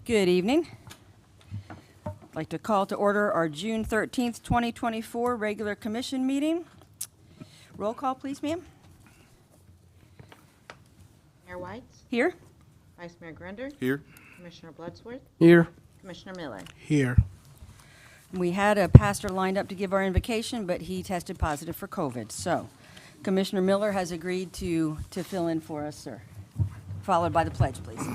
Good evening. I'd like to call to order our June 13th, 2024 regular commission meeting. Roll call, please, ma'am. Mayor White, Here. Vice Mayor Grinder, Here. Commissioner Bloodsworth, Here. Commissioner Miller. Here. We had a pastor lined up to give our invocation, but he tested positive for COVID. So Commissioner Miller has agreed to fill in for us, sir. Followed by the pledge, please.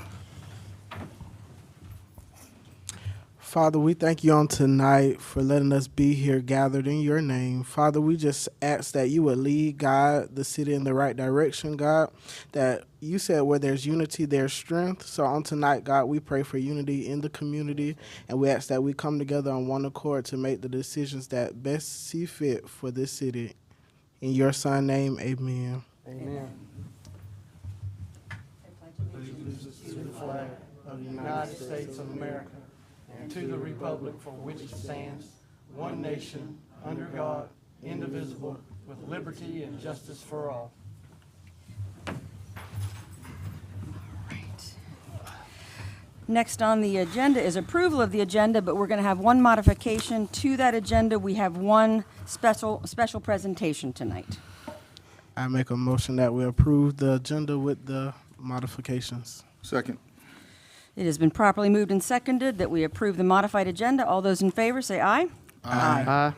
Father, we thank you on tonight for letting us be here gathered in your name. Father, we just ask that you would lead, God, the city in the right direction, God, that you said where there's unity, there's strength. So on tonight, God, we pray for unity in the community, and we ask that we come together on one accord to make the decisions that best see fit for this city. In your son's name, amen. Amen. Allegiance to the flag of the United States of America and to the republic for which it stands, one nation, under God, indivisible, with liberty and justice for all. Next on the agenda is approval of the agenda, but we're going to have one modification to that agenda. We have one special presentation tonight. I make a motion that we approve the agenda with the modifications. Second. It has been properly moved and seconded that we approve the modified agenda. All those in favor say aye. Aye.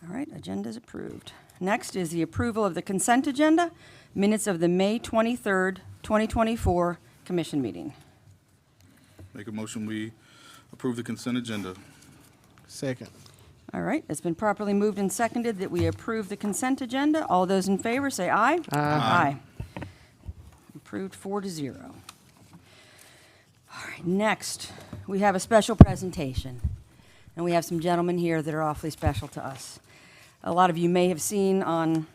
All right, agenda is approved. Next is the approval of the consent agenda, minutes of the May 23rd, 2024 commission meeting. Make a motion we approve the consent agenda. Second. All right, it's been properly moved and seconded that we approve the consent agenda. All those in favor say aye. Aye. Approved 4-0. All right, next, we have a special presentation. And we have some gentlemen here that are awfully special to us. A lot of you may have seen on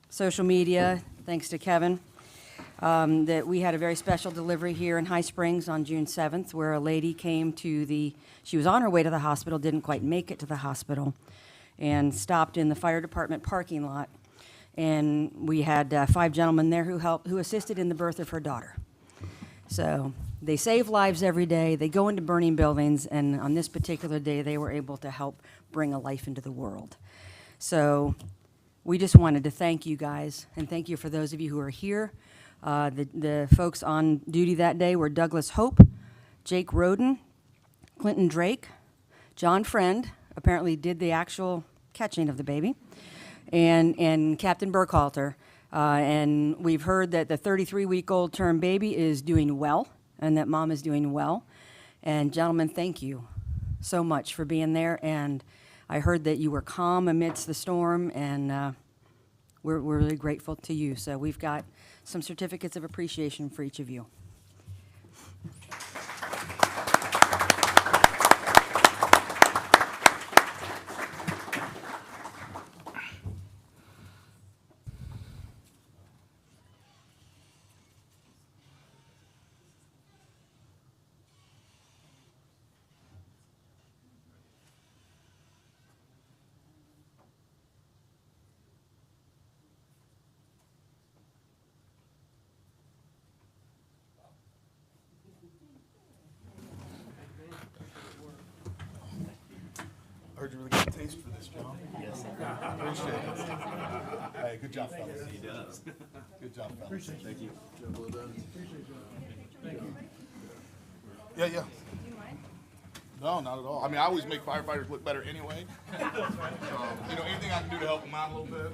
social media, thanks to Kevin, that we had a very special delivery here in High Springs on June 7th, where a lady came to she was on her way to the hospital, didn't quite make it to the hospital, and stopped in the fire department parking lot. And we had 5 gentlemen there who assisted in the birth of her daughter. So they save lives every day. They go into burning buildings, and on this particular day, they were able to help bring a life into the world. So we just wanted to thank you guys, and thank you for those of you who are here. The folks on duty that day were Douglas Hope, Jake Roden, Clinton Drake, John Friend, apparently did the actual catching of the baby, and Captain Burkhalter. And we've heard that the 33-week-old term baby is doing well, and that mom is doing well. And gentlemen, thank you so much for being there. And I heard that you were calm amidst the storm, and we're really grateful to you. So we've got some certificates of appreciation for each of you. I heard you really got a taste for this, John. Yes, I appreciate it. Hey, good job, fellas. He does. Good job, fellas. Thank you. Yeah, yeah. No, not at all. I mean, I always make firefighters look better anyway. Anything I can do to help them out a little bit.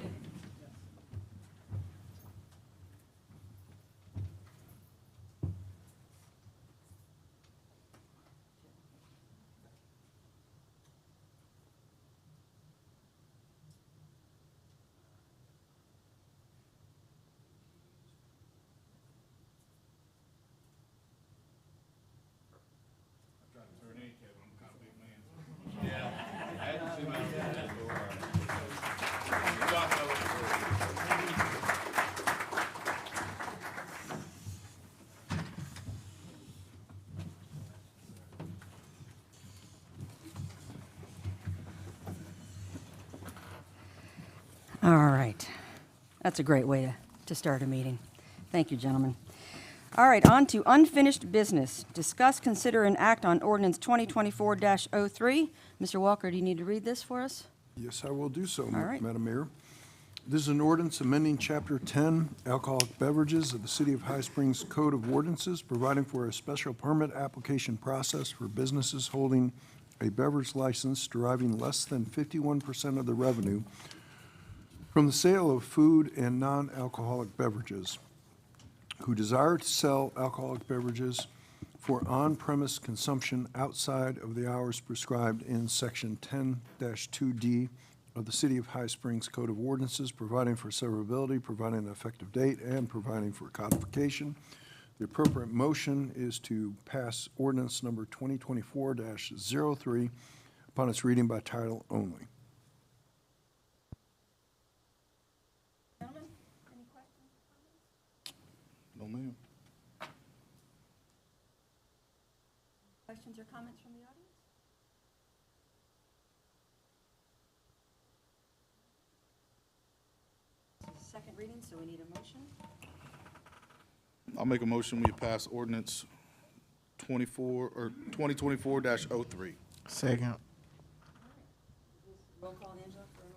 All right. That's a great way to start a meeting. Thank you, gentlemen. All right, on to unfinished business. Discuss, consider, and act on ordinance 2024-03. Mr. Walker, do you need to read this for us? Yes, I will do so, right. Madam Mayor. This is an ordinance amending Chapter 10, Alcoholic Beverages of the City of High Springs Code of Ordinances, providing for a special permit application process for businesses holding a beverage license deriving less than 51% of the revenue from the sale of food and non-alcoholic beverages, who desire to sell alcoholic beverages for on-premise consumption outside of the hours prescribed in Section 10-2D of the City of High Springs Code of Ordinances, providing for severability, providing an effective date, and providing for codification. The appropriate motion is to pass ordinance number 2024-03 upon its reading by title only. Gentlemen, any questions? No, ma'am. Questions or comments from the audience? Second reading, so we need a motion. I'll make a motion, we pass ordinance 2024-03. Second. Roll call, Angela, for an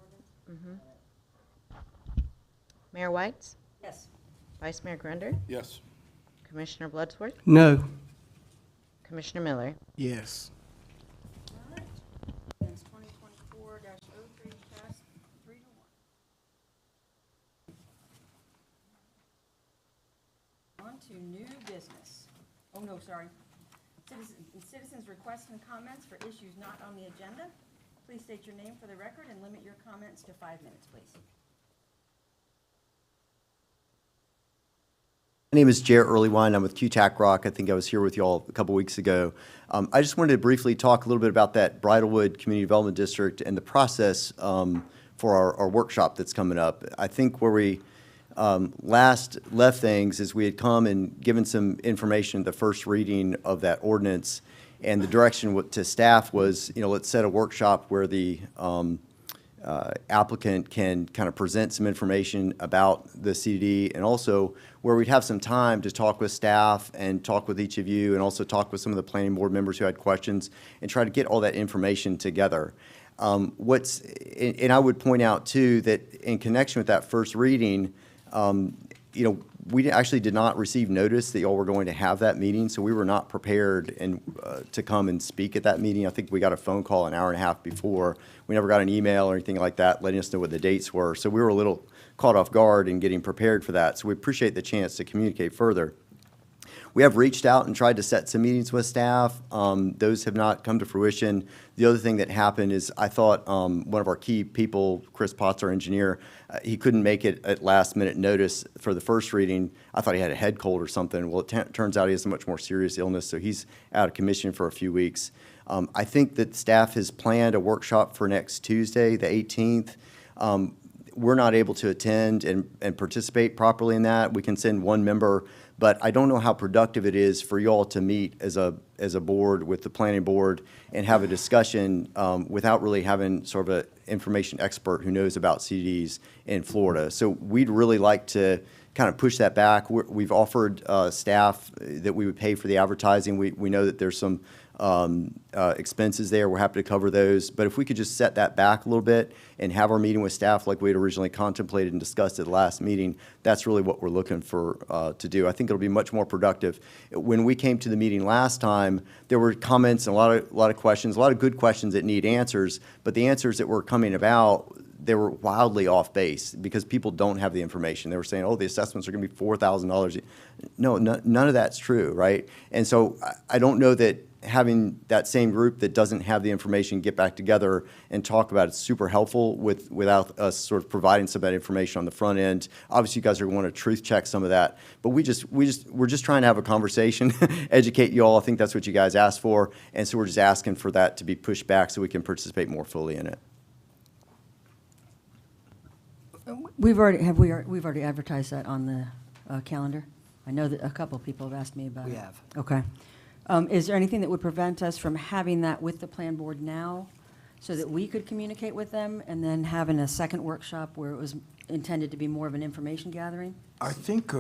ordinance? Mayor White, Yes. Vice Mayor Grunder, Yes. Commissioner Bloodsworth, No. Commissioner Miller. Yes. All right. Ordinance 2024-03 passed 3-1. On to new business. Oh, no, sorry. Citizens' requests and comments for issues not on the agenda. Please state your name for the record and limit your comments to 5 minutes, please. My name is Jarrett Earlywine. I'm with QTAC Rock. I think I was here with you all a couple weeks ago. I just wanted to briefly talk a little bit about that Bridlewood Community Development District and the process for our workshop that's coming up. I think where we last left things is we had come and given some information at the first reading of that ordinance, and the direction to staff was, let's set a workshop where the applicant can kind of present some information about the CDD, and also where we'd have some time to talk with staff and talk with each of you, and also talk with some of the planning board members who had questions, and try to get all that information together. And I would point out too that in connection with that first reading, we actually did not receive notice that y'all were going to have that meeting, so we were not prepared to come and speak at that meeting. I think we got a phone call an hour and a half before. We never got an email or anything like that letting us know what the dates were, so we were a little caught off guard in getting prepared for that. So we appreciate the chance to communicate further. We have reached out and tried to set some meetings with staff. Those have not come to fruition. The other thing that happened is I thought one of our key people, Chris Potts, our engineer, he couldn't make it at last minute notice for the first reading. I thought he had a head cold or something. Well, it turns out he has a much more serious illness, so he's out of commission for a few weeks. I think that staff has planned a workshop for next Tuesday, the 18th. We're not able to attend and participate properly in that. We can send one member, but I don't know how productive it is for you all to meet as a board with the planning board and have a discussion without really having sort of an information expert who knows about CDs in Florida. So we'd really like to kind of push that back. We've offered staff that we would pay for the advertising. We know that there's some expenses there. We're happy to cover those. But if we could just set that back a little bit and have our meeting with staff like we had originally contemplated and discussed at the last meeting, that's really what we're looking for to do. I think it'll be much more productive. When we came to the meeting last time, there were comments and a lot of questions, a lot of good questions that need answers, but the answers that were coming about, they were wildly off base because people don't have the information. They were saying, oh, the assessments are going to be $4,000. No, none of that's true, right? And so I don't know that having that same group that doesn't have the information get back together and talk about it is super helpful without us sort of providing some of that information on the front end. Obviously, you guys are going to want to truth check some of that, but we're just trying to have a conversation, educate you all. I think that's what you guys asked for, and so we're just asking for that to be pushed back so we can participate more fully in it. We've already advertised that on the calendar? I know that a couple of people have asked me about it. We have. Okay. Is there anything that would prevent us from having that with the plan board now so that we could communicate with them and then having a second workshop where it was intended to be more of an information gathering? I think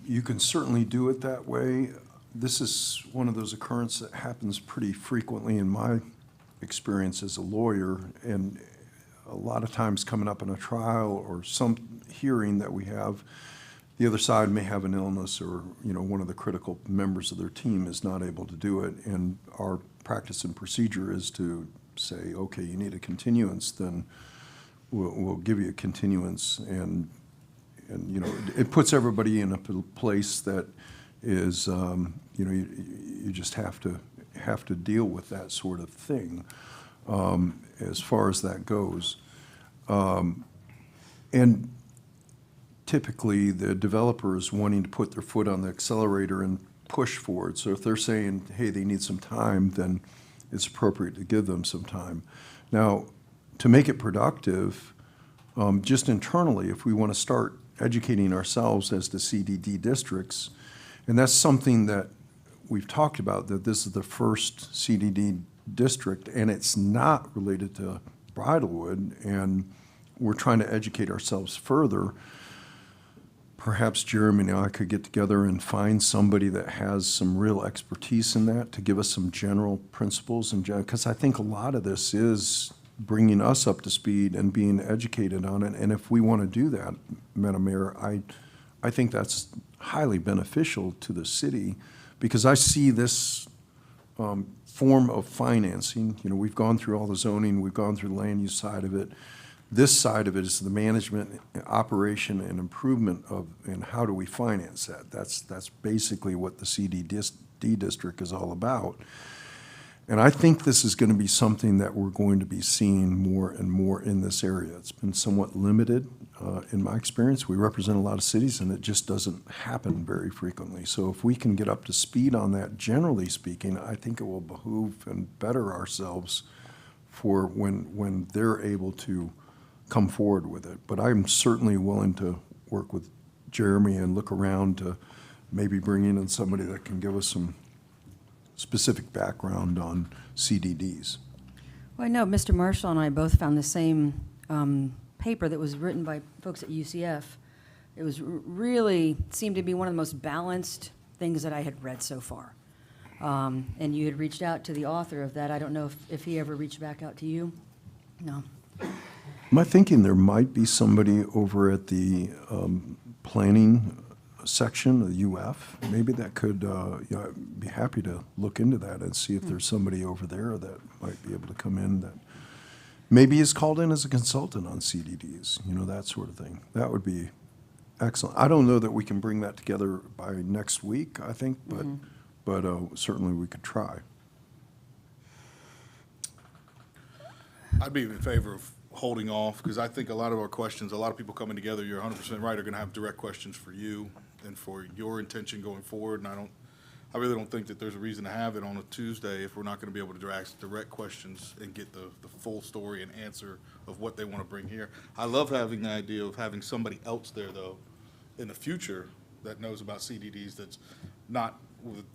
you can certainly do it that way. This is one of those occurrences that happens pretty frequently in my experience as a lawyer, and a lot of times coming up in a trial or some hearing that we have, the other side may have an illness, or one of the critical members of their team is not able to do it, and our practice and procedure is to say, okay, you need a continuance, then we'll give you a continuance, and it puts everybody in a place that is you just have to deal with that sort of thing as far as that goes. And typically, the developer is wanting to put their foot on the accelerator and push forward. So if they're saying, hey, they need some time, then it's appropriate to give them some time. Now, to make it productive, just internally, if we want to start educating ourselves as to CDD districts, and that's something that we've talked about, that this is the first CDD district, and it's not related to Bridlewood, and we're trying to educate ourselves further. Perhaps Jeremy and I could get together and find somebody that has some real expertise in that to give us some general principles, and because I think a lot of this is bringing us up to speed and being educated on it. And if we want to do that, Madam Mayor, I think that's highly beneficial to the city, because I see this form of financing. We've gone through all the zoning, we've gone through the land use side of it. This side of it is the management, operation, and improvement of, and how do we finance that? That's basically what the CDD district is all about. And I think this is going to be something that we're going to be seeing more and more in this area. It's been somewhat limited in my experience. We represent a lot of cities, and it just doesn't happen very frequently. So if we can get up to speed on that, generally speaking, I think it will behoove and better ourselves for when they're able to come forward with it. But I'm certainly willing to work with Jeremy and look around to maybe bring in somebody that can give us some specific background on CDDs. Well, I know Mr. Marshall and I both found the same paper that was written by folks at UCF. It was really seemed to be one of the most balanced things that I had read so far. And you had reached out to the author of that. I don't know if he ever reached back out to you. No. Am I thinking there might be somebody over at the planning section of the UF, maybe that could, I'd be happy to look into that and see if there's somebody over there that might be able to come in that maybe is called in as a consultant on CDDs, that sort of thing. That would be excellent. I don't know that we can bring that together by next week, I think, but certainly we could try. I'd be in favor of holding off, because I think a lot of our questions, a lot of people coming together, you're 100% right, are going to have direct questions for you and for your intention going forward. And I really don't think that there's a reason to have it on a Tuesday if we're not going to be able to ask direct questions and get the full story and answer of what they want to bring here. I love having the idea of having somebody else there, though, in the future that knows about CDDs, that's not,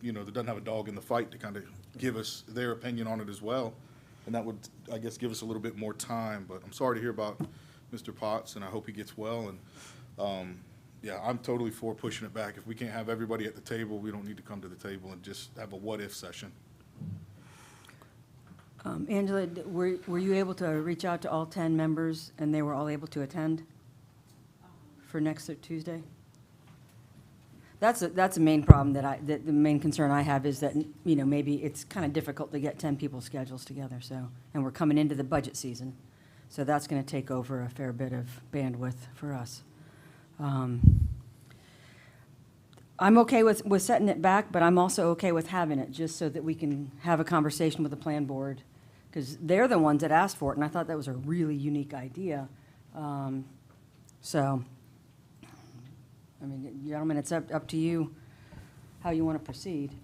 that doesn't have a dog in the fight, to kind of give us their opinion on it as well. And that would, I guess, give us a little bit more time. But I'm sorry to hear about Mr. Potts, and I hope he gets well. And yeah, I'm totally for pushing it back. If we can't have everybody at the table, we don't need to come to the table and just have a what-if session. Angela, were you able to reach out to all 10 members, and they were all able to attend for next Tuesday? That's a main problem that the main concern I have is that, maybe it's kind of difficult to get 10 people's schedules together, so, and we're coming into the budget season, so that's going to take over a fair bit of bandwidth for us. I'm okay with setting it back, but I'm also okay with having it, just so that we can have a conversation with the plan board, because they're the ones that asked for it, and I thought that was a really unique idea. So, I mean, gentlemen, it's up to you how you want to proceed.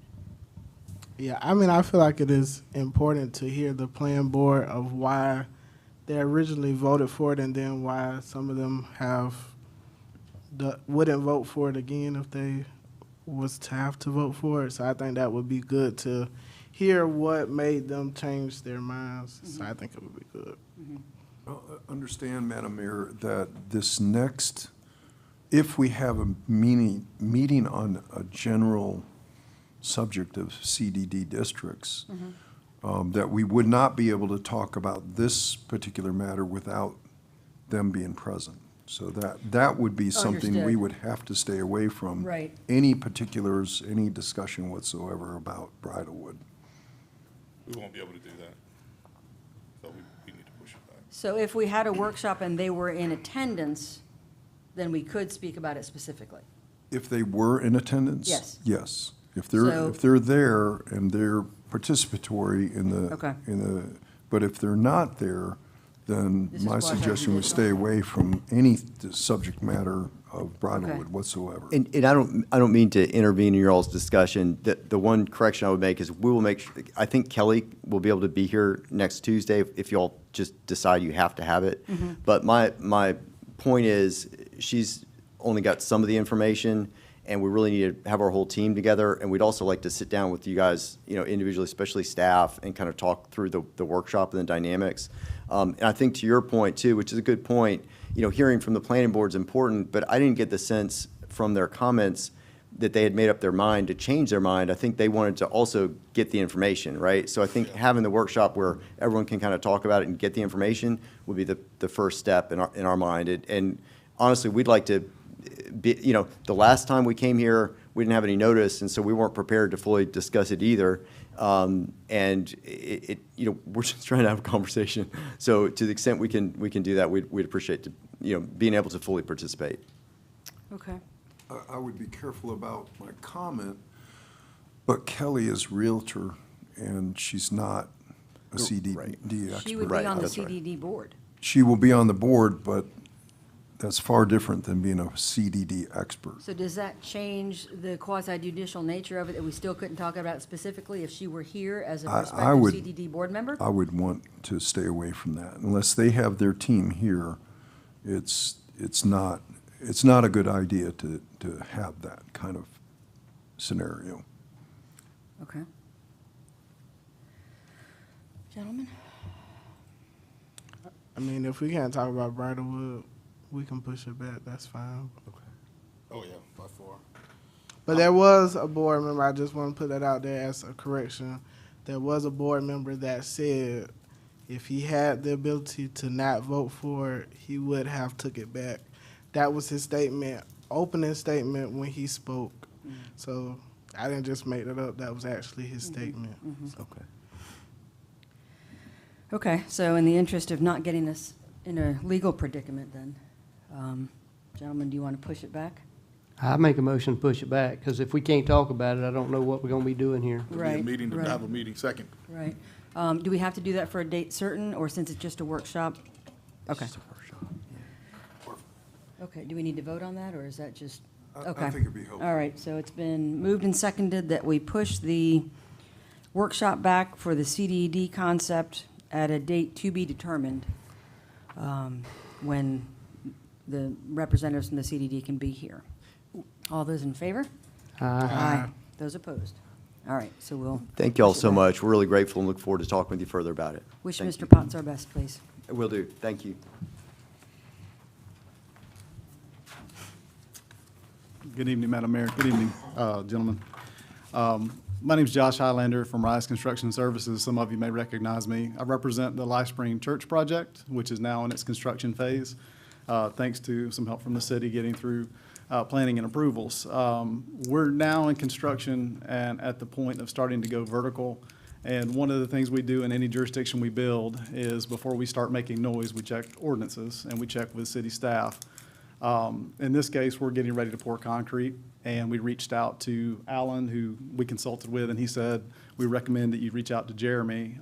Yeah, I feel like it is important to hear the plan board of why they originally voted for it, and then why some of them wouldn't vote for it again if they was to have to vote for it. So I think that would be good to hear what made them change their minds. Mm-hmm. So I think it would be good. Mm-hmm. Understand, Madam Mayor, that this next if we have a meeting on a general subject of CDD districts, that we would not be able to talk about this particular matter without them being present. So that would be something we Understood. would have to stay away from. Right. Any particulars, any discussion whatsoever about Bridlewood. We won't be able to do that. So we need to push it back. So if we had a workshop and they were in attendance, then we could speak about it specifically. If they were in attendance? Yes. Yes. If So- they're there and they're participatory Okay. but if they're not there, then This is my suggestion would stay away from any subject matter of Bridlewood whatsoever. And I don't mean to intervene in your all's discussion. The one correction I would make is we will make, I think Kelly will be able to be here next Tuesday if y'all just decide you have to have it. But my point is, she's only got some of the information, and we really need to have our whole team together. And we'd also like to sit down with you guys, individually, especially staff, and kind of talk through the workshop and the dynamics. And I think to your point too, which is a good point, hearing from the planning board is important, but I didn't get the sense from their comments that they had made up their mind to change their mind. I think they wanted to also get the information, right? So I think having the workshop where everyone can kind of talk about it and get the information would be the first step in our mind. And honestly, we'd like to be, the last time we came here, we didn't have any notice, and so we weren't prepared to fully discuss it either. And we're just trying to have a conversation. So to the extent we can do that, we'd appreciate being able to fully participate. Okay. I would be careful about my comment, but Kelly is Realtor, and she's not a CDD expert. She would be Right, on the that's right. CDD board. She will be on the board, but that's far different than being a CDD expert. So does that change the quasi judicial nature of it, that we still couldn't talk about it specifically if she were here as a I prospective would- CDD board member? I would want to stay away from that. Unless they have their team here, it's not a good idea to have that kind of scenario. Okay. Gentlemen? I mean, if we can't talk about Bridlewood, we can push it back. That's fine. Oh, yeah, by far. But there was a board member, I just want to put that out there as a correction. There was a board member that said if he had the ability to not vote for it, he would have took it back. That was his statement, opening statement when he spoke. So I didn't just make that up. That was actually his statement. Okay. Okay, so in the interest of not getting us in a legal predicament then, gentlemen, do you want to push it back? I make a motion to push it back, because if we can't talk about it, I don't know what we're gonna be doing here. There'll be a Right, meeting to right. have a meeting second. Right. Do we have to do that for a date certain, or since it's just a workshop? Okay. Okay, do we need to vote on that, or is that just? I Okay. think it'd be helpful. All right, so it's been moved and seconded that we push the workshop back for the CDD concept at a date to be determined, when the representatives from the CDD can be here. All those in favor? Aye. Those opposed? All right, so we'll. Thank you all push it so back. much. We're really grateful and look forward to talking with you further about it. Wish Thank Mr. you. Potts our best, please. Will do. Thank you. Good evening, Madam Mayor. Good evening, gentlemen. My name's Josh Highlander from Rise Construction Services. Some of you may recognize me. I represent the LifeSpring Church project, which is now in its construction phase, thanks to some help from the city getting through planning and approvals. We're now in construction and at the point of starting to go vertical. And one of the things we do in any jurisdiction we build is before we start making noise, we check ordinances and we check with city staff. In this case, we're getting ready to pour concrete, and we reached out to Alan, who we consulted with, and he said, we recommend that you reach out to Jeremy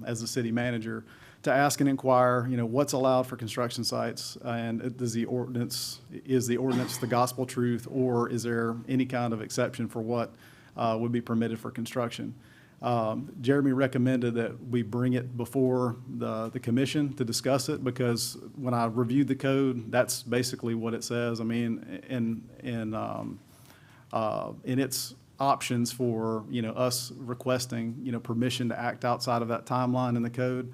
as the city manager to ask and inquire, what's allowed for construction sites, and is the ordinance the gospel truth, or is there any kind of exception for what would be permitted for construction? Jeremy recommended that we bring it before the commission to discuss it, because when I reviewed the code, that's basically what it says. I mean, in its options for, us requesting, permission to act outside of that timeline in the code,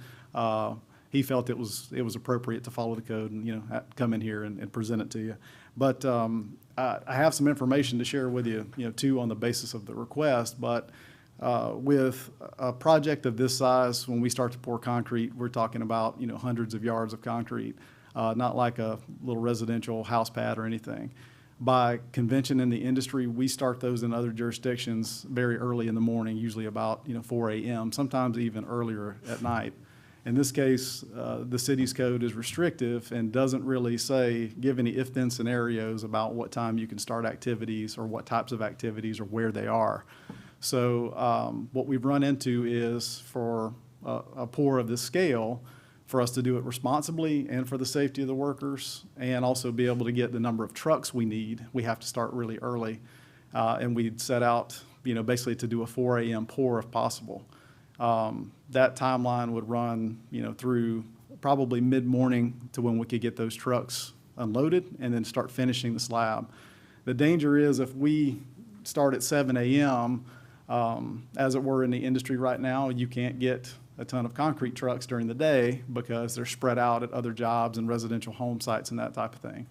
he felt it was appropriate to follow the code and, come in here and present it to you. But I have some information to share with you, too, on the basis of the request. But with a project of this size, when we start to pour concrete, we're talking about, hundreds of yards of concrete, not like a little residential house pad or anything. By convention in the industry, we start those in other jurisdictions very early in the morning, usually about 4 a.m., sometimes even earlier at night. In this case, the city's code is restrictive and doesn't really give any if-then scenarios about what time you can start activities or what types of activities or where they are. So what we've run into is for a pour of this scale, for us to do it responsibly and for the safety of the workers, and also be able to get the number of trucks we need, we have to start really early. And we'd set out, basically to do a 4 a.m. pour if possible. That timeline would run, through probably mid-morning to when we could get those trucks unloaded and then start finishing the slab. The danger is if we start at 7 a.m., as it were in the industry right now, you can't get a ton of concrete trucks during the day because they're spread out at other jobs and residential home sites and that type of thing.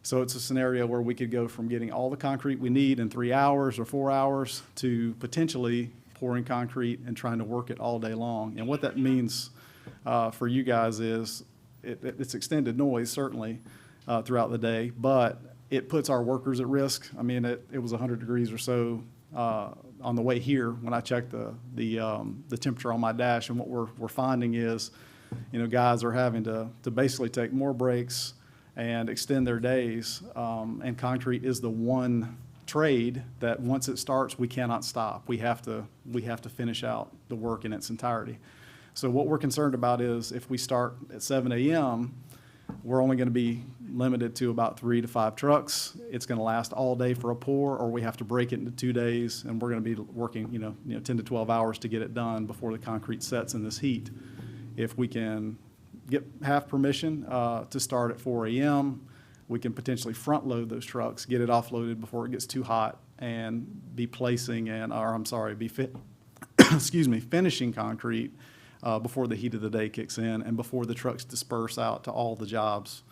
So it's a scenario where we could go from getting all the concrete we need in 3 hours or 4 hours to potentially pouring concrete and trying to work it all day long. And what that means for you guys is it's extended noise, certainly, throughout the day, but it puts our workers at risk. I mean, it was 100 degrees or so on the way here when I checked the temperature on my dash, and what we're finding is, guys are having to basically take more breaks and extend their days, and concrete is the one trade that once it starts, we cannot stop. We have to finish out the work in its entirety. So what we're concerned about is if we start at 7 a.m., we're only going to be limited to about 3 to 5 trucks. It's going to last all day for a pour, or we have to break it into 2 days, and we're going to be working, 10 to 12 hours to get it done before the concrete sets in this heat. If we can have permission to start at 4 a.m., we can potentially front load those trucks, get it offloaded before it gets too hot, and be finishing concrete before the heat of the day kicks in and before the trucks disperse out to all the jobs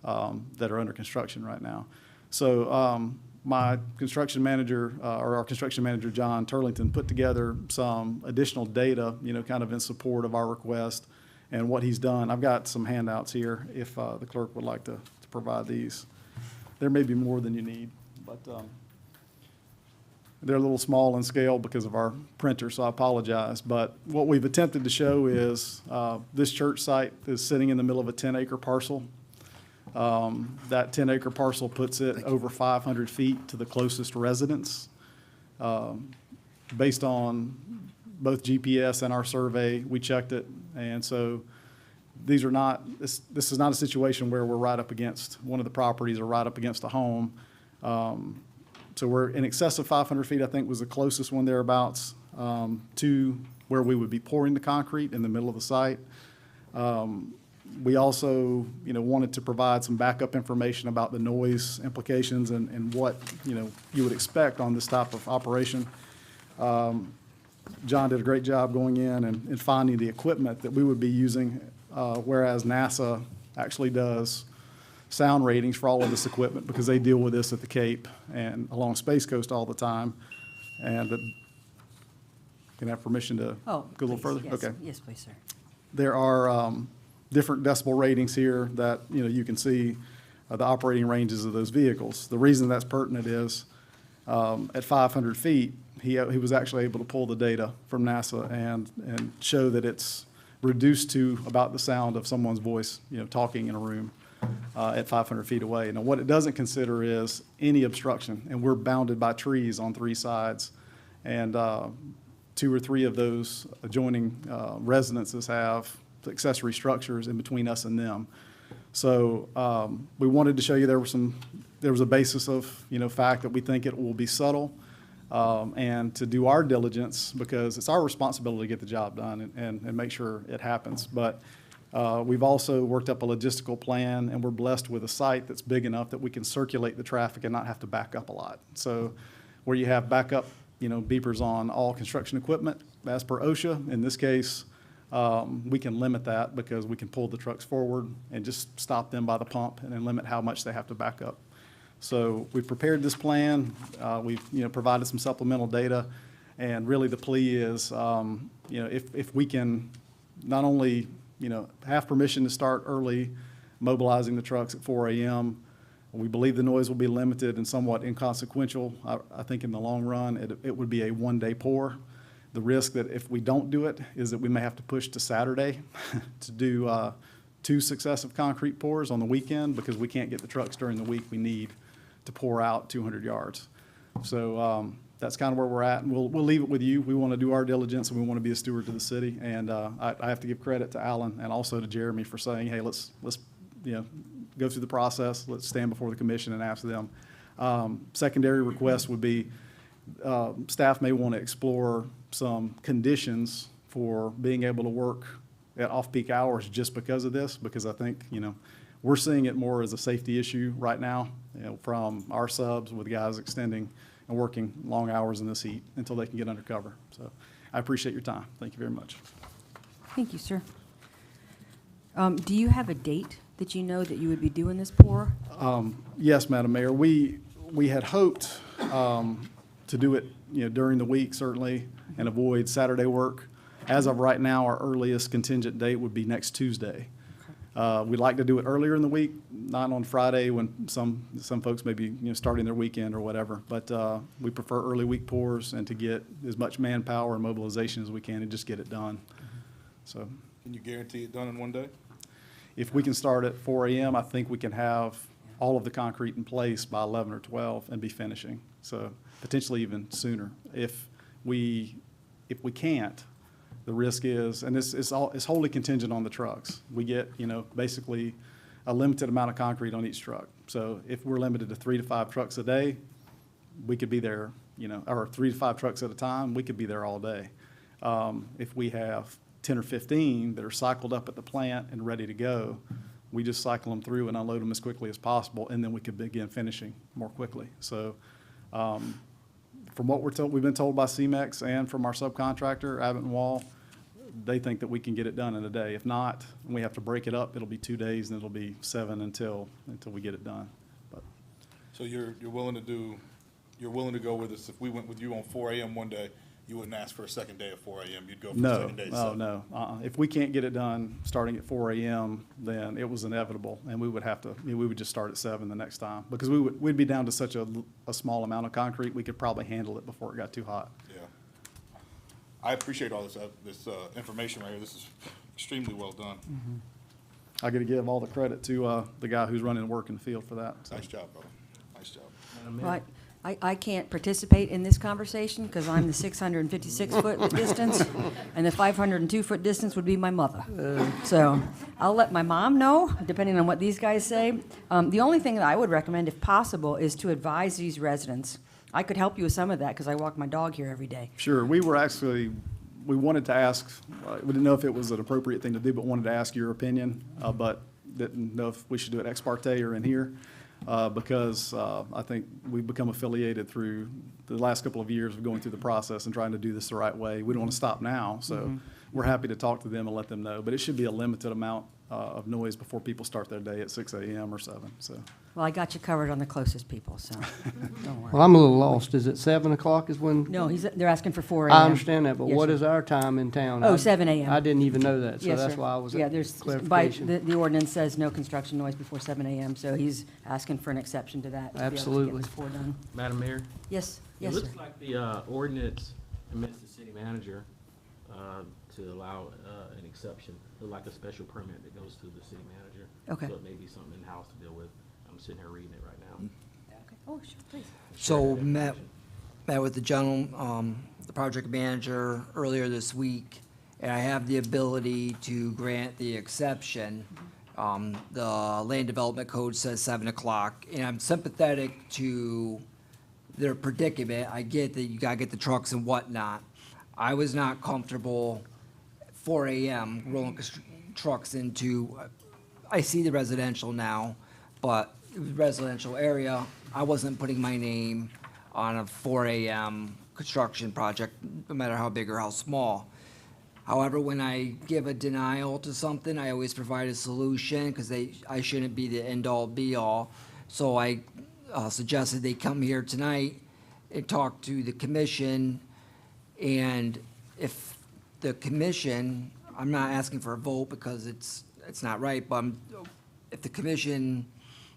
that are under construction right now. So my construction manager, or our construction manager, John Turlington, put together some additional data, kind of in support of our request and what he's done. I've got some handouts here if the clerk would like to provide these. There may be more than you need, but they're a little small in scale because of our printer, so I apologize. But what we've attempted to show is this church site is sitting in the middle of a 10-acre parcel. That 10-acre parcel puts it over 500 feet to the closest residence. Based on both GPS and our survey, we checked it, and so these are not, this is not a situation where we're right up against one of the properties or right up against a home. So we're in excess of 500 feet, I think was the closest one thereabouts, to where we would be pouring the concrete in the middle of the site. We also, wanted to provide some backup information about the noise implications and what, you would expect on this type of operation. John did a great job going in and finding the equipment that we would be using, whereas NASA actually does sound ratings for all of this equipment because they deal with this at the Cape and along Space Coast all the time. And can I have permission to go a little further? Yes. Okay. Yes, please, sir. There are different decibel ratings here that, you can see the operating ranges of those vehicles. The reason that's pertinent is at 500 feet, he was actually able to pull the data from NASA and show that it's reduced to about the sound of someone's voice, talking in a room at 500 feet away. Now, what it doesn't consider is any obstruction, and we're bounded by trees on 3 sides, and 2 or 3 of those adjoining residences have accessory structures in between us and them. So we wanted to show you there was a basis of fact that we think it will be subtle, and to do our diligence because it's our responsibility to get the job done and make sure it happens. But we've also worked up a logistical plan, and we're blessed with a site that's big enough that we can circulate the traffic and not have to back up a lot. So where you have backup, beepers on all construction equipment, as per OSHA, in this case, we can limit that because we can pull the trucks forward and just stop them by the pump and then limit how much they have to back up. So we've prepared this plan. We've, provided some supplemental data. And really the plea is, if we can not only, have permission to start early, mobilizing the trucks at 4 a.m., we believe the noise will be limited and somewhat inconsequential. I think in the long run, it would be a one-day pour. The risk that if we don't do it is that we may have to push to Saturday to do 2 successive concrete pours on the weekend because we can't get the trucks during the week we need to pour out 200 yards. So that's kind of where we're at, and we'll leave it with you. We want to do our diligence, and we want to be a steward to the city. And I have to give credit to Alan and also to Jeremy for saying, hey, let's go through the process. Let's stand before the commission and ask them. Secondary request would be staff may want to explore some conditions for being able to work at off-peak hours just because of this, because I think, we're seeing it more as a safety issue right now, from our subs with guys extending and working long hours in this heat until they can get under cover. So I appreciate your time. Thank you very much. Thank you, sir. Do you have a date that you know that you would be doing this pour? Yes, Madam Mayor. We had hoped to do it, during the week certainly and avoid Saturday work. As of right now, our earliest contingent date would be next Tuesday. We'd like to do it earlier in the week, not on Friday when some folks may be starting their weekend or whatever. But we prefer early week pours and to get as much manpower and mobilization as we can and just get it done. So Can you guarantee it done in one day? if we can start at 4 a.m., I think we can have all of the concrete in place by 11 or 12 and be finishing. So potentially even sooner. If we can't, the risk is, and it's wholly contingent on the trucks. We get, basically a limited amount of concrete on each truck. So if we're limited to 3 to 5 trucks a day, we could be there, or 3 to 5 trucks at a time, we could be there all day. If we have 10 or 15 that are cycled up at the plant and ready to go, we just cycle them through and unload them as quickly as possible, and then we could begin finishing more quickly. So from what we've been told by CEMEX and from our subcontractor, Abbott and Wall, they think that we can get it done in a day. If not, and we have to break it up, it'll be 2 days, and it'll be 7 until we get it done. But So you're willing to go with us, if we went with you on 4 a.m. one day, you wouldn't ask for a second day at 4 a.m., you'd go for a no, second day at oh, 7? no. If we can't get it done starting at 4 a.m., then it was inevitable, and we would have to, we would just start at 7 the next time, because we'd be down to such a small amount of concrete, we could probably handle it before it got too hot. Yeah. I appreciate all this information right here. This is extremely well done. I got to give all the credit to the guy who's running work in the field for that. So. Nice job, brother. Nice job. Right. I can't participate in this conversation because I'm the 656-foot distance, and the 502-foot distance would be my mother. So I'll let my mom know, depending on what these guys say. The only thing that I would recommend, if possible, is to advise these residents. I could help you with some of that because I walk my dog here every day. Sure. We wanted to ask, we didn't know if it was an appropriate thing to do, but wanted to ask your opinion, but didn't know if we should do it ex parte or in here. Because I think we've become affiliated through the last couple of years of going through the process and trying to do this the right way. We don't want to stop now, so we're happy to talk to them and let them know. But it should be a limited amount of noise before people start their day at 6 a.m. or 7. So. Well, I got you covered on the closest people, so don't worry. Well, I'm a little lost. Is it 7 o'clock is when? No, they're asking for 4 a.m. I understand that, but Yes, what sir. is our time in town? Oh, 7 a.m. I didn't even know that, so Yes, that's sir. why I was Yeah, at there's, by, clarification. the ordinance says no construction noise before 7 a.m., so he's asking for an exception to that. To be able to Absolutely. get this pour done. Madam Mayor? Yes, It yes, sir. looks like the ordinance permits the city manager to allow an exception, like a special permit that goes to the city manager. Okay. So it may be something in-house to deal with. I'm sitting here reading it right now. Okay. Oh, sure, please. So met with the gentleman, the project manager earlier this week, and I have the ability to grant the exception. The land development code says 7 o'clock, and I'm sympathetic to their predicament. I get that you gotta get the trucks and whatnot. I was not comfortable 4 a.m. rolling trucks into, I see the residential now, but residential area, I wasn't putting my name on a 4 a.m. construction project, no matter how big or how small. However, when I give a denial to something, I always provide a solution because I shouldn't be the end-all be-all. So I suggested they come here tonight and talk to the commission. And if the commission, I'm not asking for a vote because it's not right, but if the commission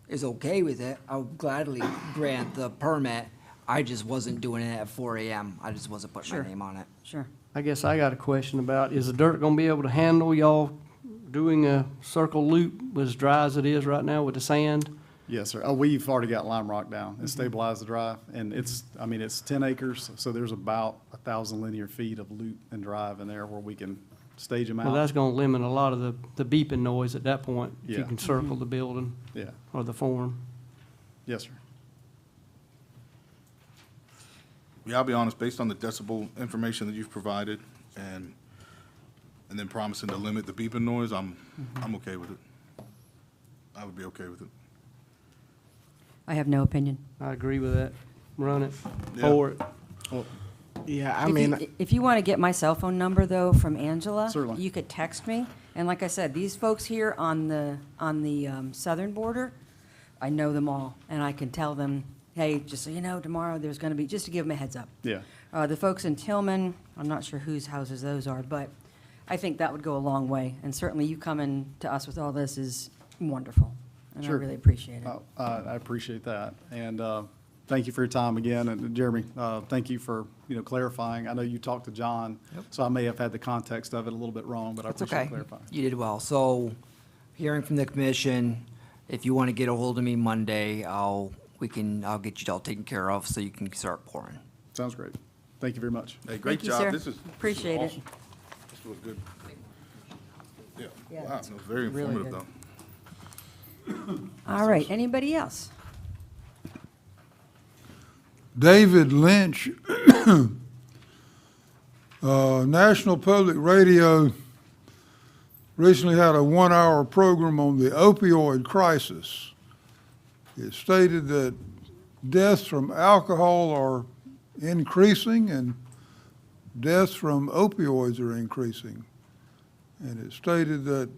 is okay with it, I'll gladly grant the permit. I just wasn't doing it at 4 AM. I just wasn't putting Sure. my name on it. Sure. I guess I got a question about, is the dirt gonna be able to handle y'all doing a circle loop as dry as it is right now with the sand? Yes, sir. Oh, we've already got lime rock down and stabilized the drive, and it's 10 acres, so there's about 1,000 linear feet of loop and drive in there where we can stage them out. Well, that's gonna limit a lot of the beeping noise at that point, if you Yeah. can circle the building Yeah, or the form. yes, sir. Yeah, I'll be honest, based on the decibel information that you've provided and then promising to limit the beeping noise, I'm okay with it. I would be okay with it. I have no opinion. I agree with that. Run it, Yeah. for it. Yeah, I If mean, if you want to get my cell phone number, though, from Angela, Certainly. you could text me. And like I said, these folks here on the southern border, I know them all, and I can tell them, hey, just so you know, tomorrow there's going to be, just to give them a heads up. Yeah. The folks in Tillman, I'm not sure whose houses those are, but I think that would go a long way. And certainly you coming to us with all this is wonderful, and I Sure. really appreciate it. I appreciate that. And thank you for your time again. And Jeremy, thank you for, clarifying. I know you talked to John, so I may have had the context of it a little bit wrong, but I It's appreciate okay. clarifying. You did well. So, hearing from the commission, if you want to get a hold of me Monday, I'll get you all taken care of so you can start pouring. Sounds great. Thank you very much. Hey, great you, job. sir. This is Appreciate it. awesome. This was good. Yeah, Yeah, wow, it's it was very really informative, good. though. All right, anybody else? David Lynch, National Public Radio recently had a 1-hour program on the opioid crisis. It stated that deaths from alcohol are increasing and deaths from opioids are increasing. And it stated that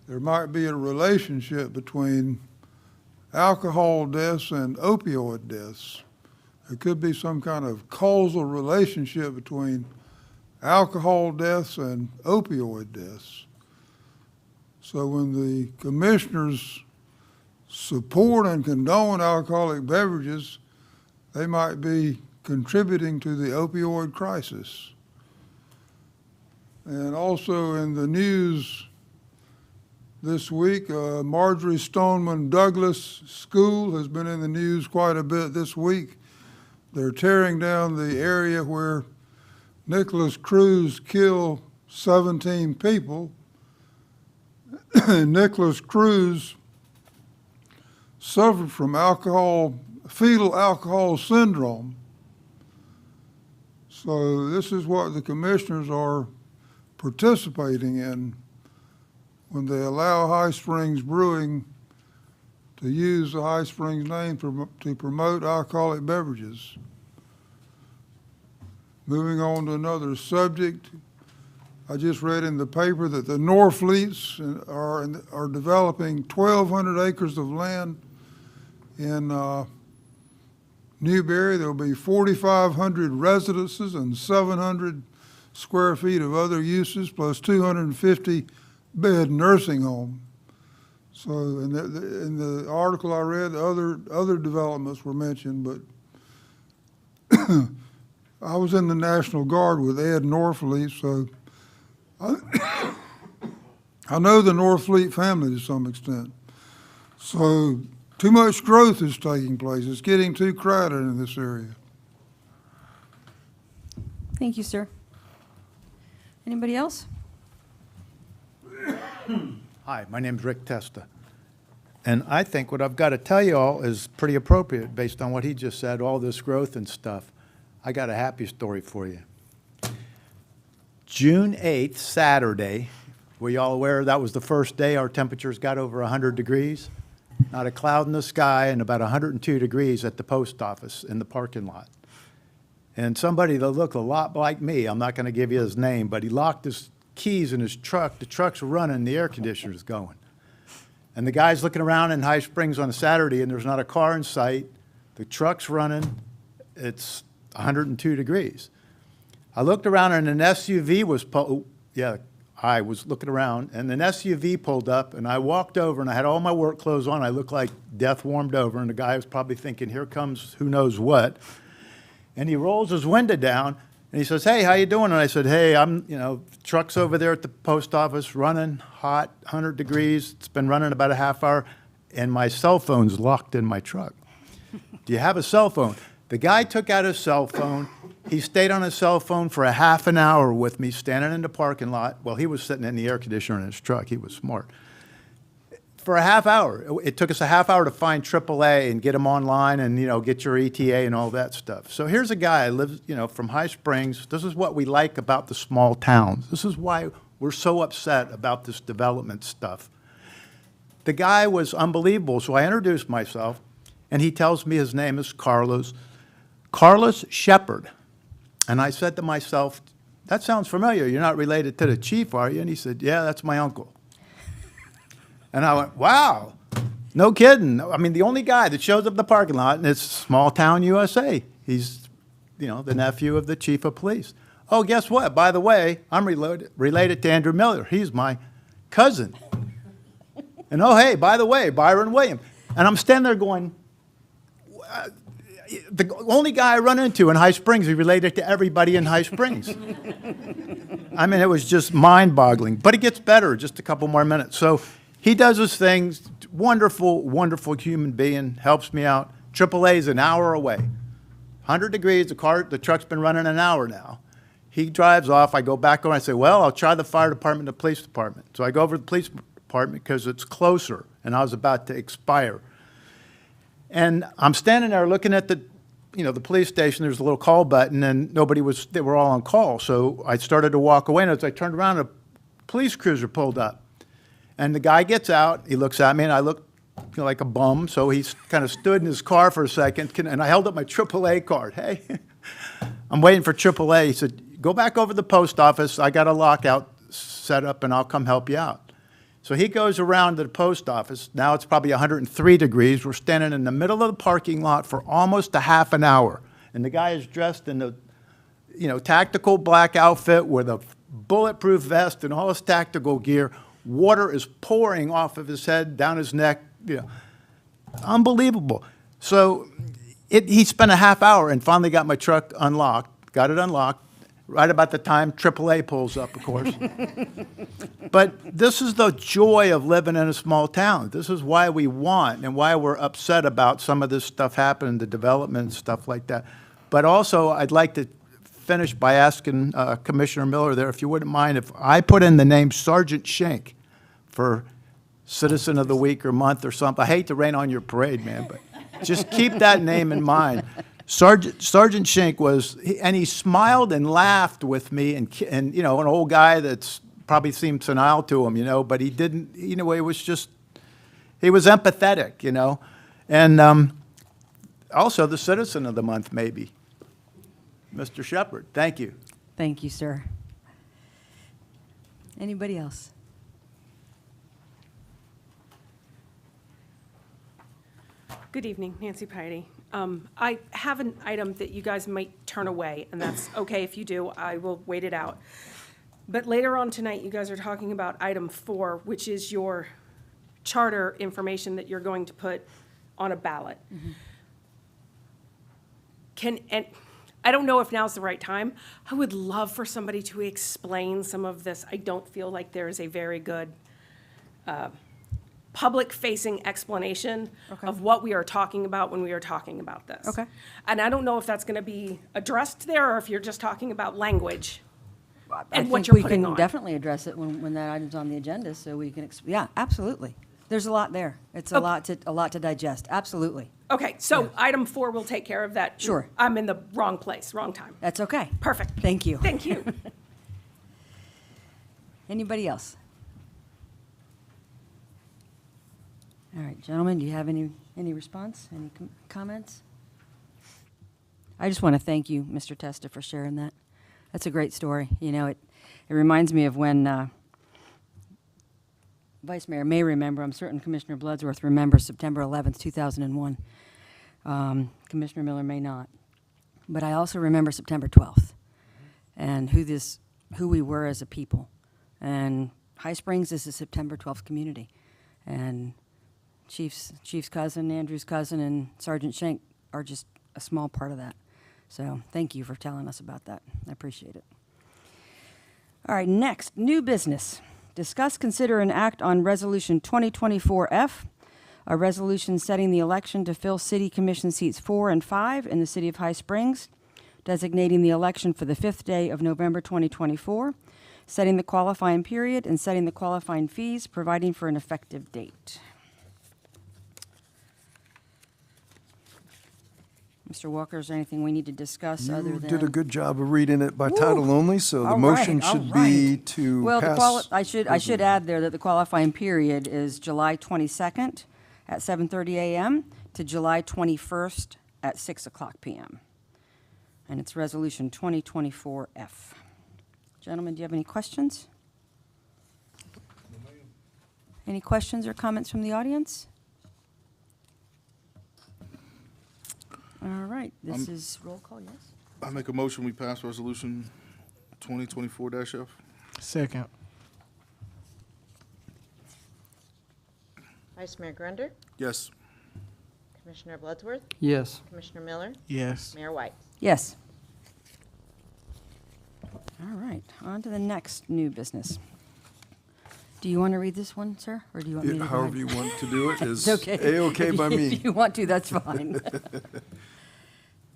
there might be a relationship between alcohol deaths and opioid deaths. There could be some kind of causal relationship between alcohol deaths and opioid deaths. So when the commissioners support and condone alcoholic beverages, they might be contributing to the opioid crisis. And also in the news this week, Marjorie Stoneman Douglas School has been in the news quite a bit this week. They're tearing down the area where Nicholas Cruz killed 17 people. Nicholas Cruz suffered from fetal alcohol syndrome. So this is what the commissioners are participating in when they allow High Springs Brewing to use the High Springs name to promote alcoholic beverages. Moving on to another subject, I just read in the paper that the Norfleets are developing 1,200 acres of land in Newberry. There will be 4,500 residences and 700 square feet of other uses, plus 250-bed nursing home. So in the article I read, other developments were mentioned, but I was in the National Guard with Ed Norfleet, so I know the Norfleet family to some extent. So too much growth is taking place. It's getting too crowded in this area. Thank you, sir. Anybody else? Hi, my name's Rick Testa. And I think what I've got to tell you all is pretty appropriate based on what he just said, all this growth and stuff. I got a happy story for you. June 8th, Saturday, were you all aware that was the first day our temperatures got over 100 degrees? Not a cloud in the sky and about 102 degrees at the post office in the parking lot. And somebody that looked a lot like me, I'm not going to give you his name, but he locked his keys in his truck. The truck's running, the air conditioner's going. And the guy's looking around in High Springs on a Saturday, and there's not a car in sight. The truck's running. It's 102 degrees. I looked around, and an SUV was I was looking around, and an SUV pulled up, and I walked over, and I had all my work clothes on. I looked like death warmed over, and the guy was probably thinking, here comes who knows what. And he rolls his window down, and he says, hey, how you doing? And I said, hey, truck's over there at the post office running hot, 100 degrees. It's been running about a half hour, and my cell phone's locked in my truck. Do you have a cell phone? The guy took out his cell phone. He stayed on his cell phone for a half an hour with me, standing in the parking lot. Well, he was sitting in the air conditioner in his truck. He was smart. For a half hour. It took us a half hour to find AAA and get them online and, get your ETA and all that stuff. So here's a guy who lives, from High Springs. This is what we like about the small towns. This is why we're so upset about this development stuff. The guy was unbelievable, so I introduced myself, and he tells me his name is Carlos Shepard. And I said to myself, that sounds familiar. You're not related to the chief, are you? And he said, yeah, that's my uncle. And I went, wow, no kidding. I mean, the only guy that shows up in the parking lot, and it's small town USA. He's, the nephew of the chief of police. Oh, guess what? By the way, I'm related to Andrew Miller. He's my cousin. And oh, hey, by the way, Byron Williams. And I'm standing there going, the only guy I run into in High Springs is related to everybody in High Springs. I mean, it was just mind-boggling. But it gets better, just a couple more minutes. So he does his things, wonderful, wonderful human being, helps me out. AAA is an hour away. 100 degrees, the truck's been running an hour now. He drives off, I go back over, and I say, well, I'll try the fire department, the police department. So I go over to the police department because it's closer, and I was about to expire. And I'm standing there looking at the police station. There's a little call button, and they were all on call. So I started to walk away, and as I turned around, a police cruiser pulled up. And the guy gets out, he looks at me, and I look like a bum, so he kind of stood in his car for a second, and I held up my AAA card. Hey, I'm waiting for AAA. He said, go back over to the post office. I got a lockout set up, and I'll come help you out. So he goes around to the post office. Now it's probably 103 degrees. We're standing in the middle of the parking lot for almost a half an hour. And the guy is dressed in the, tactical black outfit with a bulletproof vest and all his tactical gear. Water is pouring off of his head, down his neck. Unbelievable. So he spent a half hour and finally got my truck unlocked, got it unlocked. Right about the time AAA pulls up, of course. But this is the joy of living in a small town. This is why we want and why we're upset about some of this stuff happening, the development and stuff like that. But also, I'd like to finish by asking Commissioner Miller there, if you wouldn't mind, if I put in the name Sergeant Schenk for Citizen of the Week or month or something. I hate to rain on your parade, man, but just keep that name in mind. Sergeant Schenk and he smiled and laughed with me, and an old guy that's probably seemed senile to him, but he didn't, he was empathetic, and also the Citizen of the Month, maybe. Mr. Shepard, thank you. Thank you, sir. Anybody else? Good evening, Nancy Piety. I have an item that you guys might turn away, and that's okay if you do. I will wait it out. But later on tonight, you guys are talking about item 4, which is your charter information that you're going to put on a ballot. And I don't know if now's the right time. I would love for somebody to explain some of this. I don't feel like there is a very good public-facing explanation of what we are talking about when we are talking about this. Okay. And I don't know if that's going to be addressed there, or if you're just talking about language and what you're putting on. I think we can definitely address it when that item's on the agenda, so we can, yeah, absolutely. There's a lot there. It's a lot to digest, absolutely. Okay, so item 4 will take care of that. Sure. I'm in the wrong place, wrong time. That's okay. Perfect. Thank you. Thank you. Anybody else? All right, gentlemen, do you have any response, any comments? I just want to thank you, Mr. Testa, for sharing that. That's a great story. You know, it reminds me of when Vice Mayor may remember, I'm certain Commissioner Bloodsworth remembers September 11th, 2001. Commissioner Miller may not. But I also remember September 12th and who we were as a people. And High Springs is a September 12th community. And Chief's cousin, Andrew's cousin, and Sergeant Schenk are just a small part of that. So thank you for telling us about that. I appreciate it. All right, next, new business. Discuss, consider, and act on Resolution 2024-F, a resolution setting the election to fill City Commission seats 4 and 5 in the City of High Springs, designating the election for the 5th day of November 2024, setting the qualifying period, and setting the qualifying fees, providing for an effective date. Mr. Walker, is there anything we need to discuss other You than? did a good job of reading it by title Woo! only, so the All motion right, all should be to Well, pass. I should add there that the qualifying period is July 22nd at 7:30 a.m. to July 21st at 6 o'clock p.m. And it's Resolution 2024-F. Gentlemen, do you have any questions? Any questions or comments from the audience? All right, this is roll call, yes? I make a motion, we pass resolution 2024-F. Second. Vice Mayor Grunder, Yes. Commissioner Bloodsworth, Yes. Commissioner Miller, Yes. Mayor White. Yes. All right, on to the next new business. Do you want to read this one, sir, or do you want me to? go However ahead? you want to do it is It's okay. A-okay by me. If you want to, that's fine.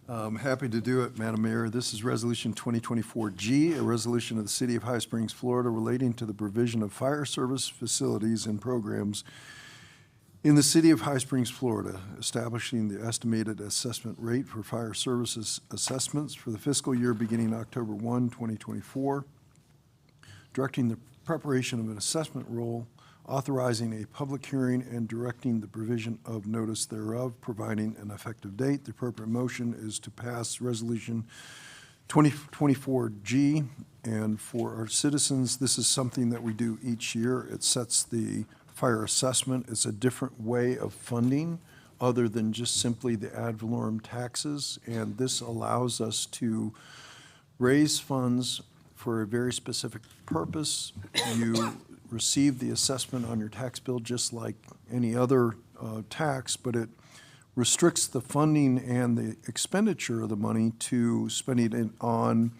I'm happy to do it, Madam Mayor. This is Resolution 2024G, a resolution of the City of High Springs, Florida, relating to the provision of fire service facilities and programs in the City of High Springs, Florida, establishing the estimated assessment rate for fire services assessments for the fiscal year beginning October 1, 2024, directing the preparation of an assessment roll, authorizing a public hearing, and directing the provision of notice thereof, providing an effective date. The appropriate motion is to pass Resolution 2024G. And for our citizens, this is something that we do each year. It sets the fire assessment. It's a different way of funding other than just simply the ad valorem taxes. And this allows us to raise funds for a very specific purpose. You receive the assessment on your tax bill just like any other tax, but it restricts the funding and the expenditure of the money to spending it on